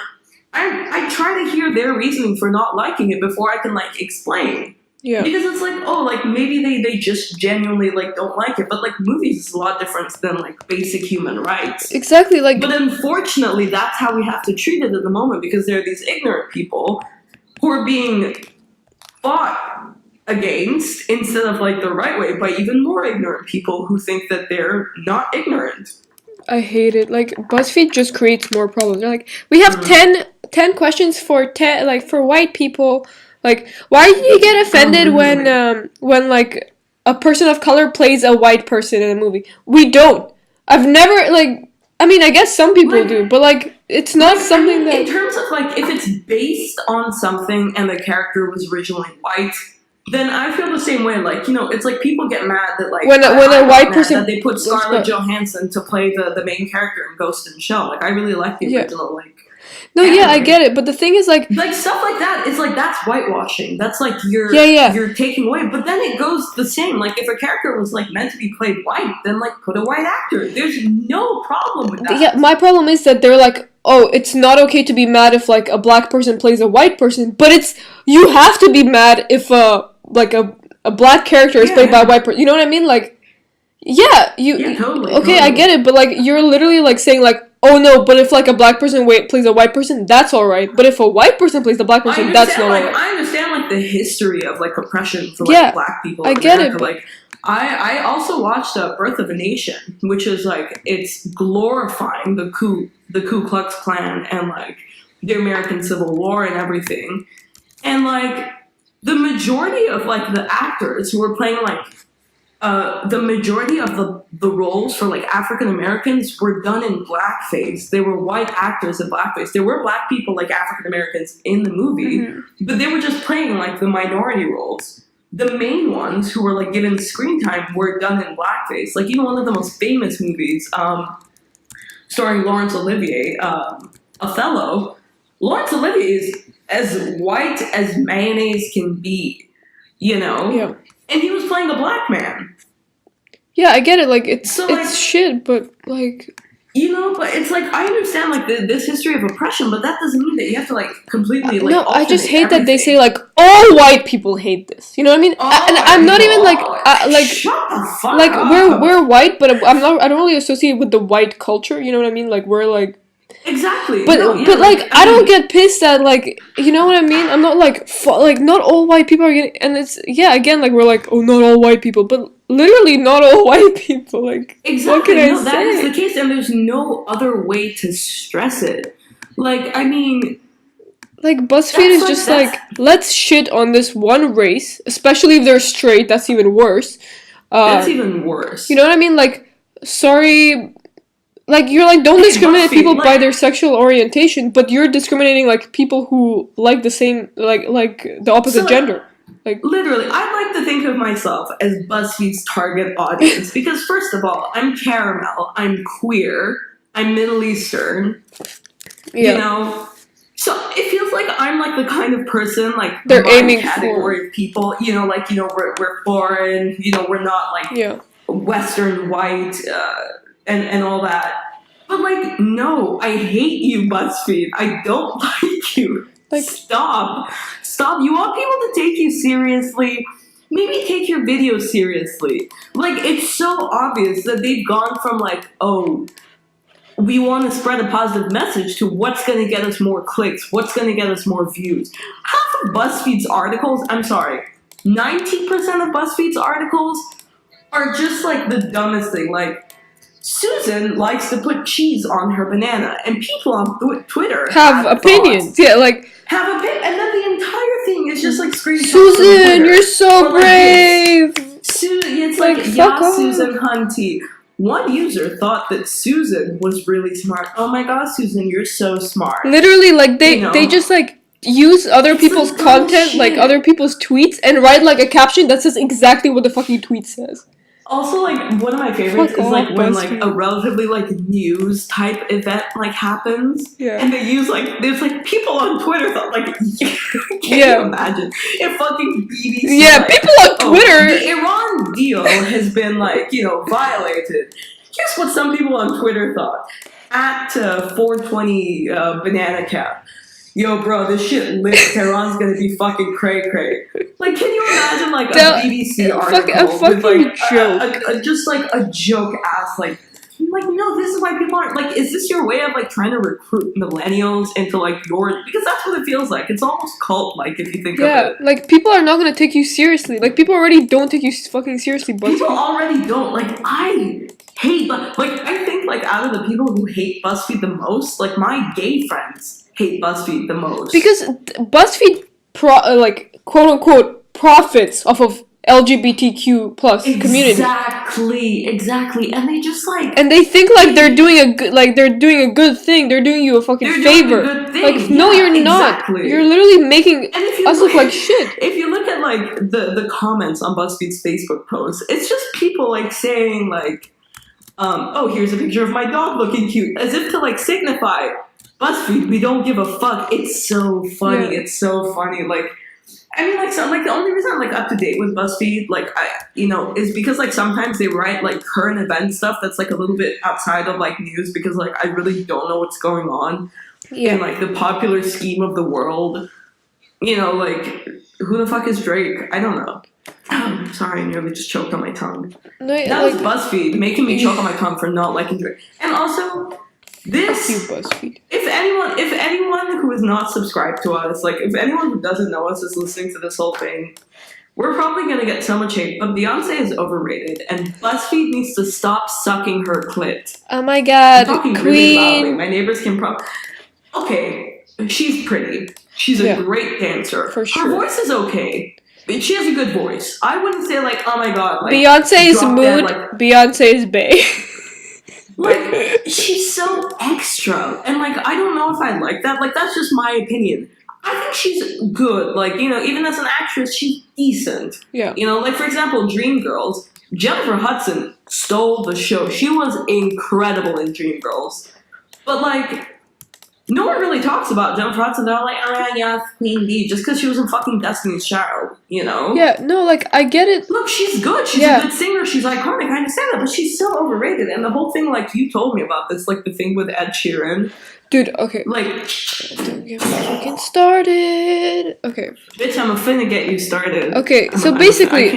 I try to hear their reasoning for not liking it before I can, like, explain. Yeah. Because it's like, oh, like, maybe they just genuinely, like, don't like it. But, like, movies is a lot different than, like, basic human rights. Exactly, like... But unfortunately, that's how we have to treat it at the moment, because there are these ignorant people who are being fought against instead of, like, the right way by even more ignorant people who think that they're not ignorant. I hate it. Like, BuzzFeed just creates more problems. They're like, we have 10 questions for for white people. Like, why do you get offended when like a person of color plays a white person in a movie? We don't. I've never like. I mean, I guess some people do, but like, it's not something that. In terms of like, if it's based on something and the character was originally white, then I feel the same way. Like, it's like people get mad that like when a white person that they put Scarlett Johansson to play the main character in Ghost in the Shell. Like, I really like the original. Like, No, yeah, I get it, but the thing is, like stuff like that is like that's whitewashing. That's like you're taking away. But then it goes the same. Like if a character was like meant to be played white, then like put a white actor. There's no problem with that. Yeah, my problem is that they're like, oh, it's not okay to be mad if like a black person plays a white person, but you have to be mad if a black character is played by a white person. You know what I mean? Like, totally. Okay, I get it, but like you're literally like saying like, oh no, but if like a black person plays a white person, that's alright. But if a white person plays the black person, that's not alright. I understand like the history of like oppression for like black people. I get it. But like I also watched Birth of a Nation, which is like it's glorifying the Ku Klux Klan and like the American Civil War and everything, and like the majority of like the actors who were playing like. The majority of the roles for like African Americans were done in blackface. They were white actors in blackface. There were black people like African Americans in the movie, but they were just playing like the minority roles. The main ones who were like given screen time were done in blackface. Like even one of the most famous movies, starring Laurence Olivier, Othello. Laurence Olivier is as white as mayonnaise can be, you know? Yeah. And he was playing a black man. Yeah, I get it. Like, it's shit, but, like... You know, but it's like, I understand, like, this history of oppression, but that doesn't mean that you have to, like, completely, like, no, I just hate that they say, like, all white people hate this. You know what I mean? And I'm not even, like, shut the fuck like, up. we're white, but I don't really associate with the white culture. You know what I mean? Like, we're, like... Exactly. But like I don't get pissed at like you know what I mean. I'm not like like not all white people are getting and it's again like we're like oh not all white people but literally not all white people like exactly. What can I say? That is the case and there's no other way to stress it. Like I mean, like BuzzFeed is just like let's shit on this one race, especially if they're straight. That's even worse. That's even worse. You know what I mean? Like sorry. Like, you're like, don't discriminate people by their sexual orientation, but you're discriminating, like, people who like the same, like the opposite gender. Like literally, I like to think of myself as BuzzFeed's target audience, because first of all, I'm caramel, I'm queer, I'm Middle Eastern, you know? So it feels like I'm, like, the kind of person, like, they're my aiming category of people, you know, like, you know, we're foreign, you know, we're not, like, Western, white, and all that. But, like, no, I hate you, BuzzFeed. I don't like you. Like, stop. You want people to take you seriously? Maybe take your videos seriously. Like, it's so obvious that they've gone from, like, oh, we want to spread a positive message to what's going to get us more clicks, what's going to get us more views. Half of BuzzFeed's articles, I'm sorry, 90% of BuzzFeed's articles are just, like, the dumbest thing. Like, Susan likes to put cheese on her banana, and people on Twitter have opinions. Yeah, like have opinions, and then the entire thing is just like screenshots. Susan, you're so brave. It's like Susan Hunty. One user thought that Susan was really smart. Oh my god, Susan, you're so smart. Literally, like they just like use other people's content, like other people's tweets, and write like a caption that says exactly what the fucking tweet says. Also, like, one of my favorites is, like, when, like, a relatively, like, news type event, like, happens. Yeah. And they use, like, there's, like, people on Twitter that, like, can you imagine? If fucking BBC. Yeah, like, people on Twitter. The Iran deal has been, like, you know, violated. Here's what some people on Twitter thought. At 420 Banana Cap. Yo, bro, this shit lit. Tehran's gonna be fucking cray-cray. Like, can you imagine, like, a BBC article a fucking with, like, joke. just, like, a joke-ass, like, no, this is why people aren't, like, is this your way of, like, trying to recruit millennials into, like, your, because that's what it feels like. It's almost cult-like, if you think of it. Yeah, like, people are not gonna take you seriously. Like, people already don't take you fucking seriously, BuzzFeed. People already don't. Like, I hate, like, I think, like, out of the people who hate BuzzFeed the most, like, my gay friends hate BuzzFeed the most. Because BuzzFeed, like, quote-unquote, profits off of LGBTQ plus community. Exactly. And they just, like... And they think, like, they're doing a good thing. They're doing you a fucking favor. Doing a good thing. Like, no, you're not. You're literally making us look like shit. If you look at, like, the comments on BuzzFeed's Facebook posts, it's just people, like, saying, like, oh, here's a picture of my dog looking cute. As if to, like, signify... BuzzFeed, we don't give a fuck. It's so funny. Yeah. It's so funny. Like, I mean, like, so, like, the only reason I'm, like, up to date with BuzzFeed, like, is because, like, sometimes they write, like, current event stuff that's, like, a little bit outside of, like, news because, like, I really don't know what's going on in, like, the popular scheme of the world. You know, like, who the fuck is Drake? I don't know. Sorry, I nearly just choked on my tongue. No, That was BuzzFeed making me choke on my tongue for not liking Drake. And also, this... Fuck you, BuzzFeed. If anyone who is not subscribed to us, like, if anyone who doesn't know us is listening to this whole thing, we're probably going to get so much hate, but Beyonce is overrated, and BuzzFeed needs to stop sucking her clit. Oh my god, I'm talking really loudly. My neighbors can probably... Okay, she's pretty. She's a great dancer. For sure. Her voice is okay. She has a good voice. I wouldn't say, like, oh my god, like... Beyonce's drop mood, dead, like, Beyonce's bae. like, she's so extra. And, like, I don't know if I like that. Like, that's just my opinion. I think she's good. Like, you know, even as an actress, she's decent. Yeah. You know, like, for example, Dreamgirls. Jennifer Hudson stole the show. She was incredible in Dreamgirls. But, like... No one really talks about Jennifer Hudson. They're like, oh yeah, Queen Bee, just because she was in fucking Destiny's Child, you know? Yeah, no, like, I get it. Look, she's good. She's a good singer. She's iconic. I understand that, but she's so overrated. And the whole thing, like, you told me about this, like, the thing with Ed Sheeran. Dude, okay. Like, Don't get me fucking started. Okay. Bitch, I'm finna get you started. Okay, so basically,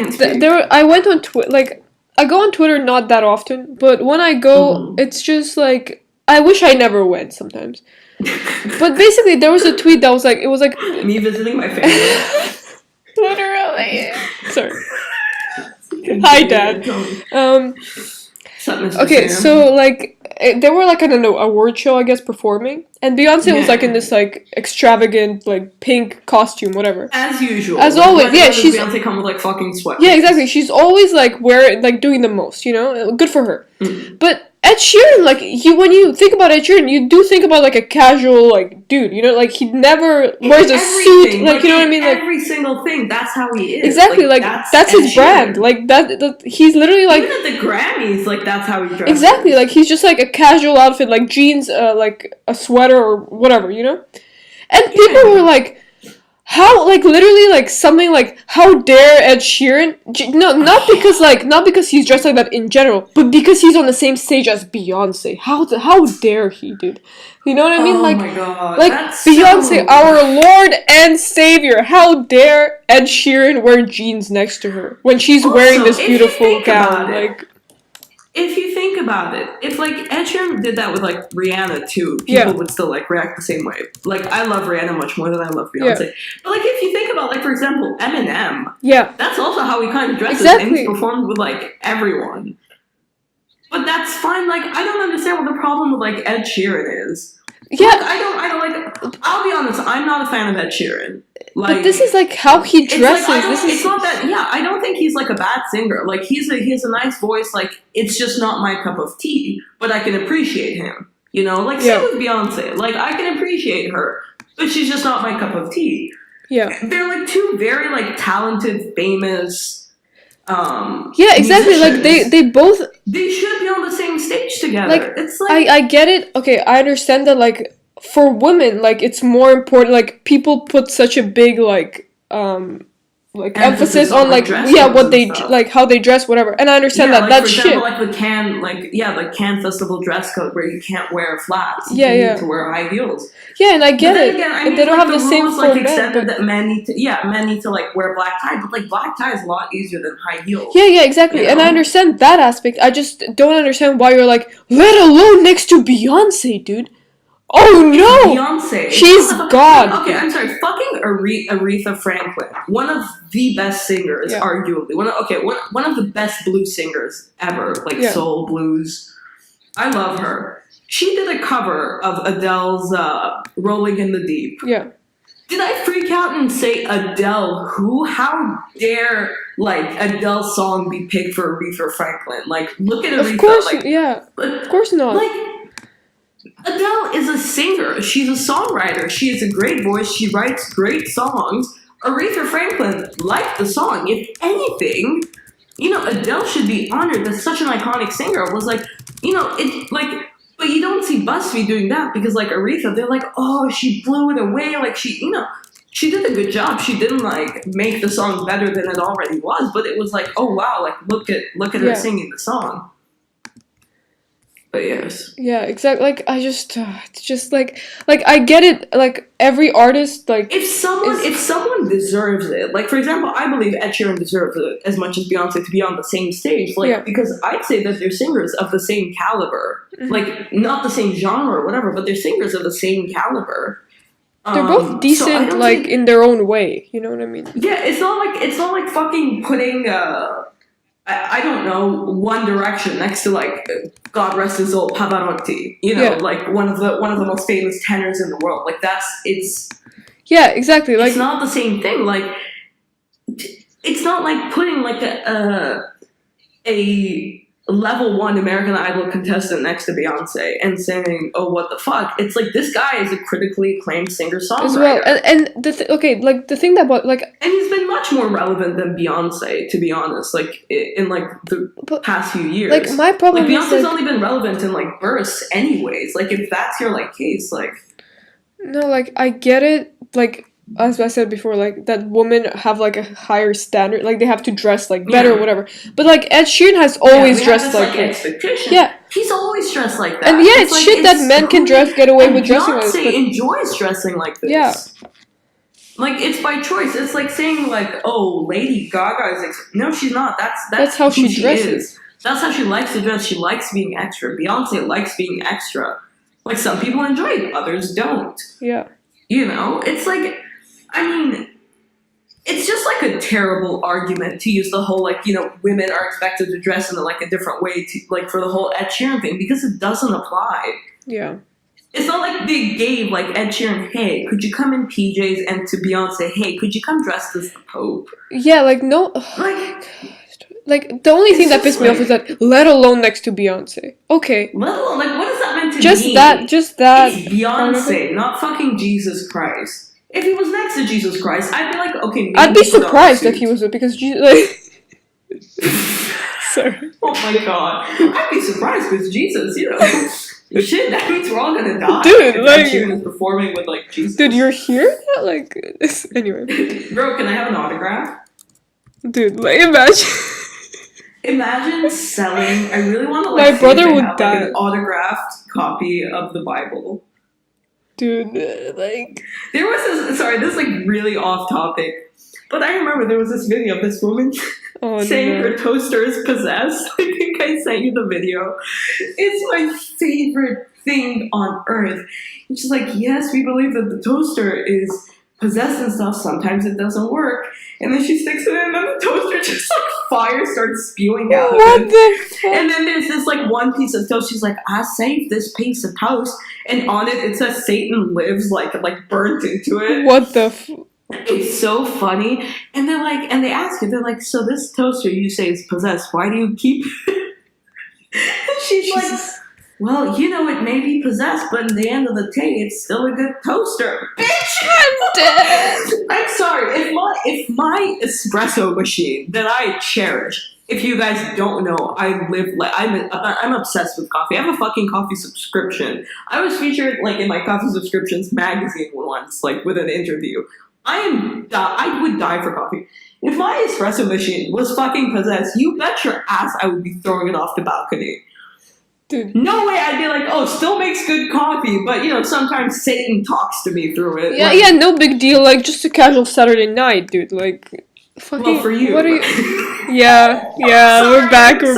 I went on Twitter, like, I go on Twitter not that often, but when I go, it's just, like, I wish I never went sometimes. But basically, there was a tweet that was like, it was like... Me visiting my family. Literally. Sorry. Hi, Dad. Okay, so, like, they were, like, I don't know, award show, I guess, performing. And Beyonce was, like, in this, like, extravagant, like, pink costume, whatever. As usual. As always, yeah, she's... Beyonce come with, like, fucking sweat. Yeah, exactly. She's always, like, doing the most, you know? Good for her. But Ed Sheeran, like, when you think about Ed Sheeran, you do think about, like, a casual, like, dude, you know? Like, he never wears a suit, like, you know what I mean? Like, every single thing, that's how he is. Exactly, like that's his brand. Like, that, he's literally, like... Even at the Grammys, like, that's how he dresses. Exactly, like, he's just, like, a casual outfit, like, jeans, like, a sweater or whatever, you know? And people were, like... How, like, literally, like, something like, how dare Ed Sheeran? No, not because he's dressed like that in general, but because he's on the same stage as Beyonce. How dare he, dude? You know what I mean? Oh like, my god. Like, that's Beyonce, our Lord and Savior, how dare Ed Sheeran wear jeans next to her when she's wearing this beautiful gown? Like... If you think about it, if, like, Ed Sheeran did that with, like, Rihanna, too, people would still, like, react the same way. Like, I love Rihanna much more than I love Beyonce. Yeah. But, like, if you think about, like, for example, Eminem, that's also how he kind of dresses, and he's performed with, like, everyone. But that's fine. Like, I don't understand what the problem with, like, Ed Sheeran is. Yeah. Like, I don't, like, I'll be honest, I'm not a fan of Ed Sheeran. Like, but this is, like, how he dresses. Like, it's not that, I don't think he's, like, a bad singer. Like, he has a nice voice. Like, it's just not my cup of tea, but I can appreciate him. You know? Like, same with Beyonce. Like, I can appreciate her, but she's just not my cup of tea. Yeah. They're, like, two very, like, talented, famous, yeah, exactly. musicians. Like, they both... They should be on the same stage together. Like, it's like... I get it. Okay, I understand that, like, for women, like, it's more important, like, people put such a big, like emphasis on, like, what they, like, how they dress, whatever, and I understand that, like, that's for example, shit. like, the Cannes Festival dress code where you can't wear flats, you need to wear high heels. Yeah, and I get it, Again, I and mean, they don't like, have the same rules, like, for men, but... that men need to, like, wear black tie, but, like, black tie is a lot easier than high heels. Yeah, exactly, and I understand that aspect, I just don't understand why you're like, let alone next to Beyonce, dude. Oh no! Beyonce. She's God. Okay, I'm sorry. Fucking Aretha Franklin, one of the best singers, arguably. One of the best blues singers ever, like soul blues. I love her. She did a cover of Adele's "Rolling in the Deep." Yeah. Did I freak out and say Adele? Who? How dare, like, Adele's song be picked for Aretha Franklin? Like, look at Aretha. Of course, like, of course not. Like, Adele is a singer. She's a songwriter. She has a great voice. She writes great songs. Aretha Franklin liked the song. If anything, you know, Adele should be honored. That's such an iconic singer. It was like, you know, it like But you don't see BuzzFeed doing that because, like, Aretha, they're like, oh, she blew it away. Like, she did a good job. She didn't, like, make the song better than it already was. But it was like, oh, wow, like, look at her singing the song. But yes. Yeah, exactly. Like, I just like I get it. Like, every artist, like, if someone deserves it, like, for example, I believe Ed Sheeran deserves it as much as Beyonce to be on the same stage, like, because I'd say that they're singers of the same caliber, like, not the same genre or whatever, but they're singers of the same caliber. They're both decent, like, in their own way. You know what I mean? Yeah, it's not like fucking putting I don't know, One Direction next to, like, God rest his soul, Pavarotti. You know, like one of the most famous tenors in the world. Like, it's yeah, exactly. Like, it's not the same thing. Like, it's not like putting like a level 1 American Idol contestant next to Beyonce and saying, "Oh, what the fuck?" It's like, this guy is a critically acclaimed singer-songwriter as well. And the the thing that like, and he's been much more relevant than Beyonce, to be honest. Like, in like the past few years. Like, my problem is Beyonce's like, only been relevant in like bursts, anyways. Like, if that's your like case, like, no, like, I get it. Like, as I said before, like, that women have like a higher standard, like, they have to dress like better or whatever. But like, Ed Sheeran has always dressed like expectation. Yeah, he's always dressed like that. And yeah, it's shit that men can get away with dressing like this. Beyonce enjoys dressing like this. Yeah, like, it's by choice. It's like saying like, oh, Lady Gaga is no, she's not. That's how who she dresses. That's how she likes to dress. She likes being extra. Beyonce likes being extra. Like, some people enjoy it, others don't. Yeah, you know, it's like, I mean, it's just like a terrible argument to use the whole, like, you know, women are expected to dress in like a different way to, like, for the whole Ed Sheeran thing, because it doesn't apply. Yeah. It's not like they gave, like, Ed Sheeran, hey, could you come in PJs, and to Beyonce, hey, could you come dressed as the Pope? Yeah, like, no. Like, the only thing that pissed me off is that, let alone next to Beyonce. Okay. Let alone, like, what is that meant to just mean? Just that. It's Beyonce, not fucking Jesus Christ. If he was next to Jesus Christ, I'd be like, okay, maybe I'd be surprised if he was because Jesus, like, sorry. Oh my god. I'd be surprised because Jesus, you know. Shit, that means we're all gonna die. Dude, if like, Sheeran is performing with, like, Jesus. Dude, you're here? Like, anyway. Bro, can I have an autograph? Dude, like, imagine selling. I really want to, like, my brother would die. Like, an autographed copy of the Bible. Dude, like, there was this. Sorry, this is like really off topic, but I remember there was this video of this woman saying her toaster is possessed. I think I sent you the video. It's my favorite thing on earth. And she's like, yes, we believe that the toaster is possessed and stuff. Sometimes it doesn't work. And then she sticks it in, and then the toaster just, like, fire starts spewing out of it. And then there's this, like, one piece of toast. She's like, I saved this piece of toast. And on it says Satan lives, like burnt into it. What the It's so funny. And they're like, and they ask her, they're like, so this toaster you say is possessed, why do you keep it? And she's like, well, you know, it may be possessed, but at the end of the day, it's still a good toaster. Bitch! I'm dead! I'm sorry. If my espresso machine that I cherish, if you guys don't know, I'm obsessed with coffee. I have a fucking coffee subscription. I was featured, like, in my coffee subscriptions magazine once, like, with an interview. I would die for coffee. If my espresso machine was fucking possessed, you bet your ass I would be throwing it off the balcony. Dude. No way I'd be like, oh, still makes good coffee, but, you know, sometimes Satan talks to me through it. Yeah, like, yeah, no big deal. Like, just a casual Saturday night, dude. Like, fucking. Well, for you. What are you? Yeah, we're back to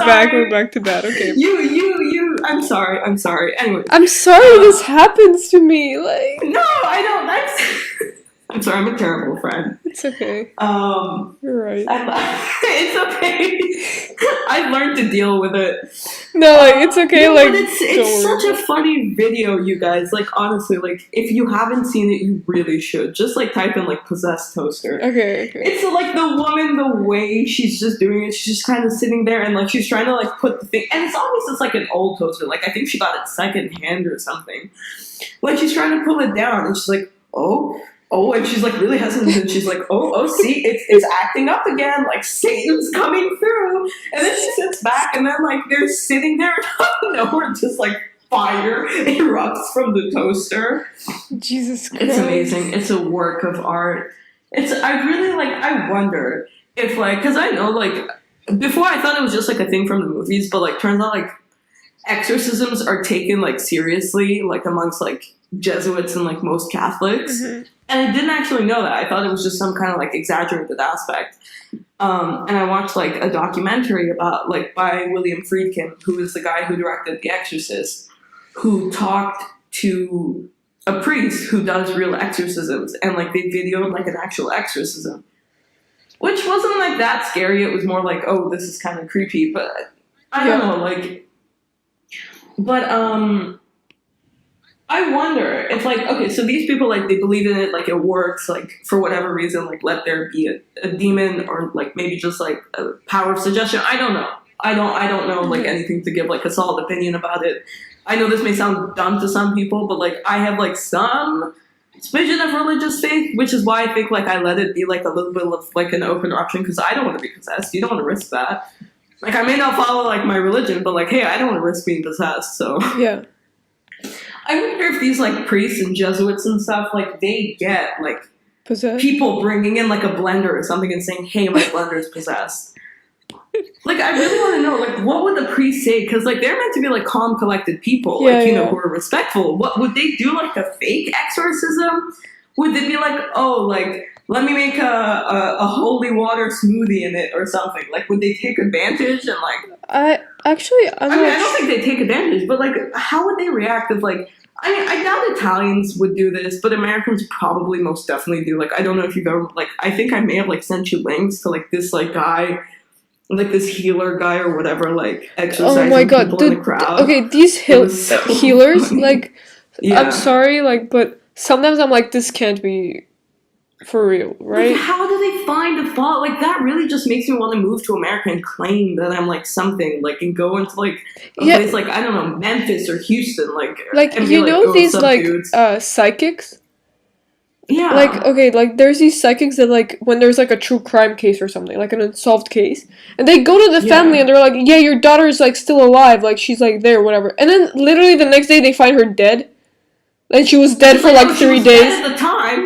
that. Okay. You. I'm sorry. Anyway. I'm sorry this happens to me. Like. No, I don't. I'm sorry. I'm a terrible friend. It's okay. You're right. It's okay. I've learned to deal with it. No, like, it's okay. No, like, but it's such a funny video, you guys. Like, honestly, like, if you haven't seen it, you really should. Just, like, type in, like, possessed toaster. Okay. It's like the woman, the way she's just doing it, she's just kind of sitting there and, like, she's trying to, like, put the thing, and it's almost just like an old toaster. Like, I think she got it secondhand or something. Like, she's trying to pull it down, and she's like, oh, and she's, like, really hesitant, and she's like, oh, see, it's acting up again, like, Satan's coming through, and then she sits back, and then, like, they're sitting there out of nowhere, just, like, fire erupts from the toaster. Jesus Christ. It's amazing. It's a work of art. I wonder if, like, because I know, like, before I thought it was just, like, a thing from the movies, but, like, turns out, like, exorcisms are taken, like, seriously, like, amongst, like, Jesuits and, like, most Catholics. Mm-hmm. And I didn't actually know that. I thought it was just some kind of, like, exaggerated aspect. And I watched, like, a documentary about, like, by William Friedkin, who is the guy who directed The Exorcist, who talked to a priest who does real exorcisms, and, like, they videoed, like, an actual exorcism. Which wasn't, like, that scary. It was more like, oh, this is kind of creepy. But I don't know, like... But, I wonder if, like, okay, so these people, like, they believe in it, like, it works, like, for whatever reason, like, let there be a demon, or, like, maybe just, like, a power of suggestion. I don't know. I don't know, like, anything to give, like, a solid opinion about it. I know this may sound dumb to some people, but, like, I have, like, some smidgen of religious faith, which is why I think, like, I let it be, like, a little bit of, like, an open option, because I don't want to be possessed. You don't want to risk that. Like, I may not follow, like, my religion, but, like, hey, I don't want to risk being possessed, so... Yeah. I wonder if these, like, priests and Jesuits and stuff, like, they get, like, Possessed? people bringing in, like, a blender or something and saying, hey, my blender is possessed. Like, I really want to know, like, what would the priest say? Because, like, they're meant to be, like, calm, collected people, like, you know, who are respectful. What would they do, like, a fake exorcism? Would they be like, oh, like, let me make a holy water smoothie in it or something? Like, would they take advantage and, like... I don't think they take advantage, but, like, how would they react if, like... I mean, I doubt Italians would do this, but Americans probably most definitely do. Like, I don't know if you've ever... Like, I think I may have, like, sent you links to, like, this, like, guy... Like, this healer guy or whatever, like, exercising people in the crowd. Okay, these healers, like... Yeah. I'm sorry, like, but sometimes I'm like, this can't be... For real, right? Like, how do they find a fault? Like, that really just makes me want to move to America and claim that I'm, like, something. Like, and go into, like, a place like, I don't know, Memphis or Houston. Like you know these, like, psychics? Yeah. Like, okay, like, there's these psychics that, like, when there's, like, a true crime case or something, like an unsolved case, and they go to the family and they're like, yeah, your daughter's, like, still alive. Like, she's, like, there, whatever. And then, literally, the next day, they find her dead. And she was dead for, like, 3 days. Dead at the time.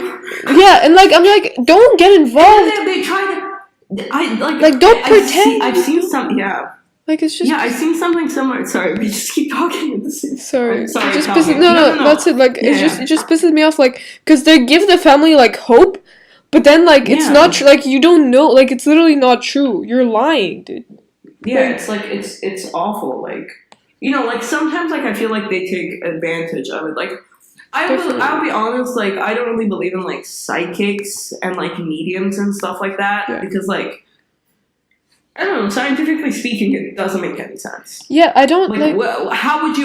Yeah, and, like, I'm like, don't get involved. And they try to... don't pretend. I've seen some... Yeah. Like, it's just... Yeah, I've seen something similar. Sorry, we just keep talking at the same time. Sorry. Sorry, it just pisses... No, that's it. Like, it just pisses me off, like, because they give the family, like, hope, but then, like, it's not true. Like, you don't know. Like, it's literally not true. You're lying, dude. Yeah, it's, like, it's awful. Like, you know, like, sometimes, like, I feel like they take advantage of it. Like... I'll be honest, like, I don't really believe in, like, psychics and, like, mediums and stuff like that, because, like, I don't know, scientifically speaking, it doesn't make any sense. Yeah, I don't, like... How would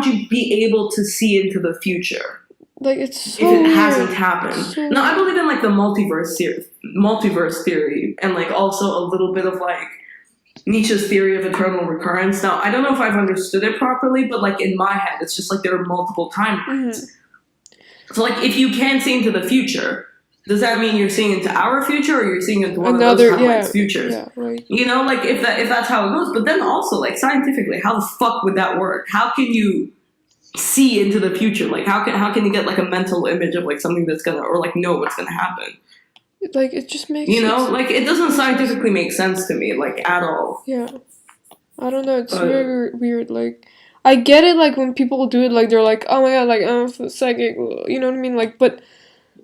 you be able to see into the future? Like, it's so if it weird. Hasn't happened. I believe in, like, the multiverse theory, and, like, also a little bit of, like, Nietzsche's theory of eternal recurrence. Now, I don't know if I've understood it properly, but, like, in my head, it's just, like, there are multiple timelines. Mm-hmm. So, like, if you can see into the future, does that mean you're seeing into our future, or you're seeing into one of those timelines' futures? Yeah, right. You know, like, if that's how it goes. But then also, like, scientifically, how the fuck would that work? How can you see into the future? Like, how can you get, like, a mental image of, like, something that's gonna, or, like, know what's gonna happen? Like, it just makes... You know? Like, it doesn't scientifically make sense to me, like, at all. Yeah. I don't know, it's very weird, like... I get it, like, when people do it, like, they're like, oh my god, like, I'm psychic, you know what I mean? Like, but...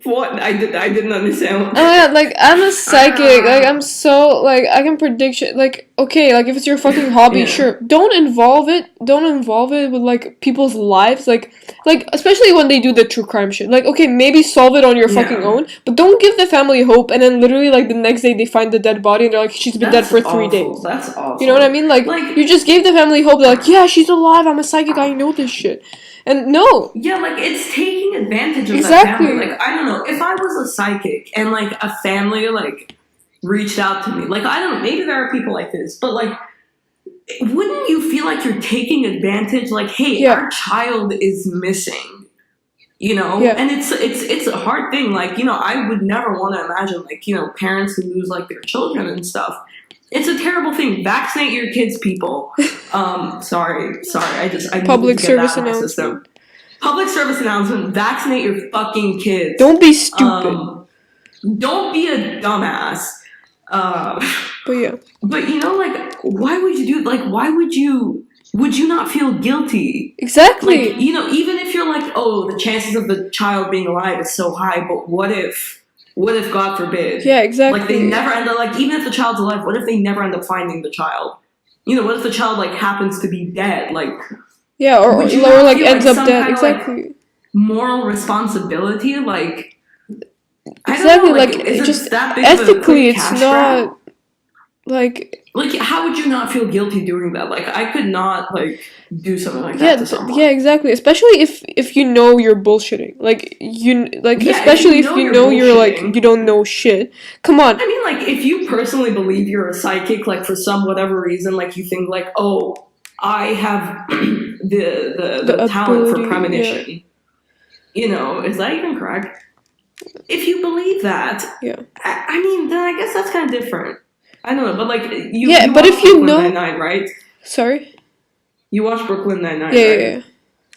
What? I didn't understand. Oh my god, like, I'm a psychic, like, I'm so, like, I can predict shit, like, okay, like, if it's your fucking hobby, sure. Don't involve it with, like, people's lives, like, especially when they do the true crime shit. Like, okay, maybe solve it on your fucking own, but don't give the family hope, and then literally, like, the next day they find the dead body, and they're like, she's been dead for 3 days. That's awful. You know what I mean? Like, you just gave the family hope, they're like, yeah, she's alive, I'm a psychic, I know this shit. And no. Yeah, like, it's taking advantage of that family. Like, I don't know, if I was a psychic and, like, a family, like, reached out to me, like, I don't know, maybe there are people like this, but, like, wouldn't you feel like you're taking advantage? Like, hey, our child is missing, you know? Yeah. And it's a hard thing. Like, you know, I would never want to imagine, like, you know, parents who lose, like, their children and stuff. It's a terrible thing. Vaccinate your kids, people. Sorry. I Public need to get service that in my system. announcement. Public service announcement. Vaccinate your fucking kids. Don't be stupid. Don't be a dumbass. But yeah. But you know, like, why would you do? Like, why would you? Would you not feel guilty? Exactly. Like, you know, even if you're like, oh, the chances of the child being alive is so high, but what if God forbid? Yeah, exactly. Like, they never end up, like, even if the child's alive, what if they never end up finding the child? You know, what if the child, like, happens to be dead? Like, yeah, or like ends up dead. Exactly. Like, moral responsibility, like, exactly, like, it just that big ethically, of a it's not like how would you not feel guilty doing that? Like, I could not like do something like that to someone. Yeah, exactly. Especially if you know you're bullshitting, like especially if you know you're like you don't know shit. Come on. I mean, like, if you personally believe you're a psychic, like for some whatever reason, like you think like, oh, I have the talent for premonition. Yeah. You know, is that even correct? If you believe that, yeah. I mean, then I guess that's kind of different. I don't know, but like you but if you know Nine-Nine, right? Sorry? You watch Brooklyn Nine-Nine, yeah, right? Yeah.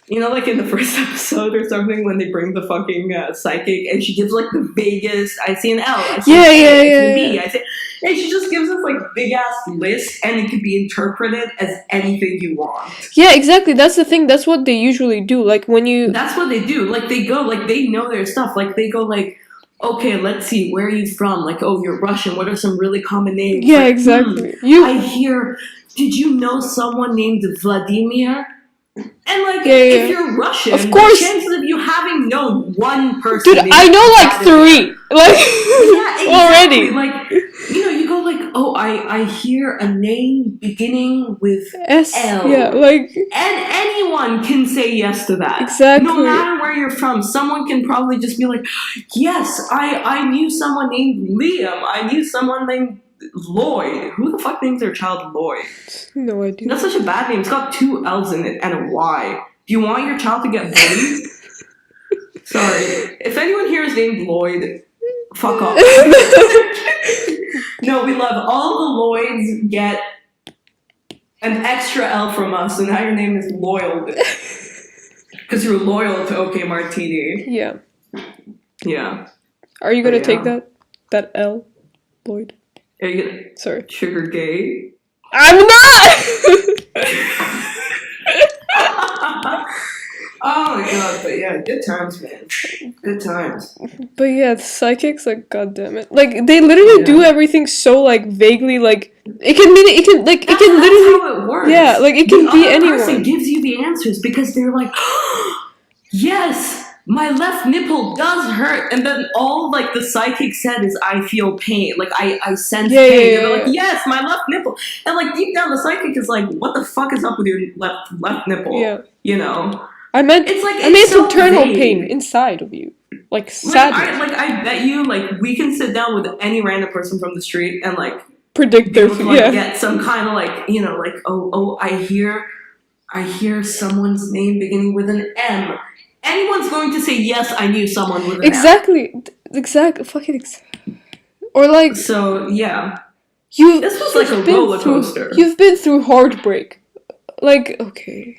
You know, like in the first episode or something, when they bring the fucking psychic, and she gives like the vaguest, I see an L, I see an A, I see a B, I see, and she just gives us like big ass list, and it could be interpreted as anything you want. Yeah, exactly. That's the thing. That's what they usually do. Like when you. That's what they do. Like they go, like they know their stuff. Like they go, like, okay, let's see, where are you from? Like, oh, you're Russian. What are some really common names? Yeah, like, exactly. I hear. Did you know someone named Vladimir? And like, yeah. if you're Russian, of course, the chances of you having known one person, dude, I know like 3, like yeah, exactly. already. Like, you know, you go like, oh, I hear a name beginning with S. L. Yeah, like, and anyone can say yes to that. Exactly. No matter where you're from, someone can probably just be like, yes, I knew someone named Liam. I knew someone named Lloyd. Who the fuck names their child Lloyd? No idea. That's such a bad name. It's got 2 L's in it and a Y. Do you want your child to get bullied? Sorry. If anyone here is named Lloyd, fuck off. No, we love all the Lloyds get an extra L from us, so now your name is Loyal. Because you're loyal to Okay Martini. Yeah. Yeah. Are you gonna take that L, Lloyd? Are you gonna sugar gay? I'm not! Oh my god, but yeah, good times, man. Good times. But yeah, psychics, like, goddammit. Like, they literally do everything so, like, vaguely, like, it can literally... That's how it works. Yeah, like, it can be anyone. The other person gives you the answers because they're like, yes! My left nipple does hurt, and then all like the psychic said is I feel pain, like I sense pain. And they're like, yes, my left nipple, and like deep down the psychic is like, what the fuck is up with your left nipple? Yeah, you know. I meant so internal pain inside of you, like sadness. I bet you, like, we can sit down with any random person from the street and like predict their get some kind of like, you know, like oh I hear someone's name beginning with an M. Anyone's going to say, yes, I knew someone with an Exactly. Or like... So, yeah. This was like a roller coaster. You've been through heartbreak. Like, okay.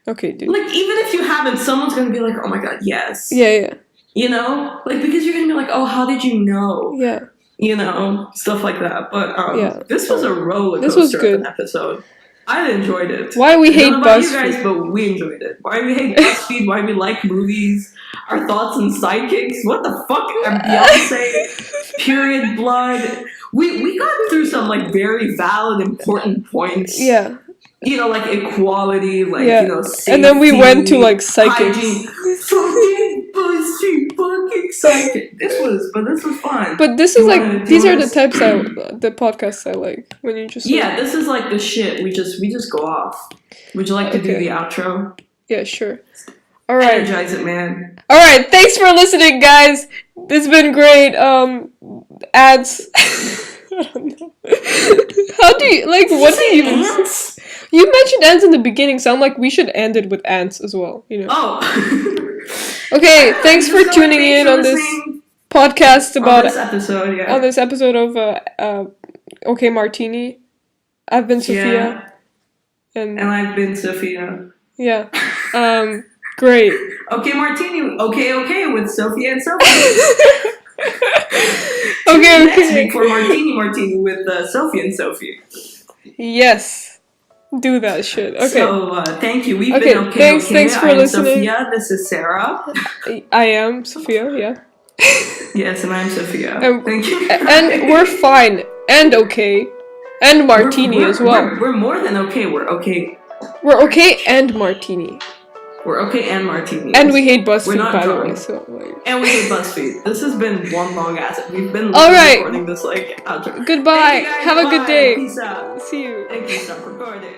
Okay, dude. Like, even if you haven't, someone's going to be like, oh my god, yes. Yeah. You know? Like, because you're going to be like, oh, how did you know? Yeah. You know? Stuff like that. But, this was a roller coaster. This was good. Of an episode. I enjoyed it. Why we hate BuzzFeed. I don't know about you BuzzFeed. guys, but we enjoyed it. Why we hate BuzzFeed, why we like movies, our thoughts on psychics, what the fuck? Beyonce, period blood. We got through some like very valid, important points. Yeah. You know, like equality, like, you know, safety, and then we went to like psychics. Fucking BuzzFeed, fucking psychic. This was fun. But this is like, these are the types the podcasts I like. When you just this is like the shit. We just go off. Would you like to do the outro? Yeah, sure. All right. Energize it, man. All right. Thanks for listening, guys. It's been great. Ads. I don't know. How do you what do you even? Ants? You mentioned ants in the beginning, so I'm like, we should end it with ants as well. You know. Oh. Okay. Thanks for tuning in on this podcast about on this episode. Yeah. On this episode of Okay Martini. I've been Sophia. And I've been Sophia. Yeah. Great. Okay Martini. Okay with Sophia and Sophia. Okay. Next week for Martini with Sophie and Sophie. Yes. Do that shit. Okay. So, thank you. We've been Thanks for listening. Sophia. This is Sarah. I am Sophia, yeah. Yes, and I'm Sophia. Thank you. And we're fine. And okay. And Martini as well. We're more than okay. We're okay. We're okay and Martini. We're okay and Martini. And we hate BuzzFeed, by the way. So, like... And we hate BuzzFeed. This has been one long ass. We've been recording this outro. Goodbye. Guys, have a good day. Peace out. See you. Thank you. Stop recording.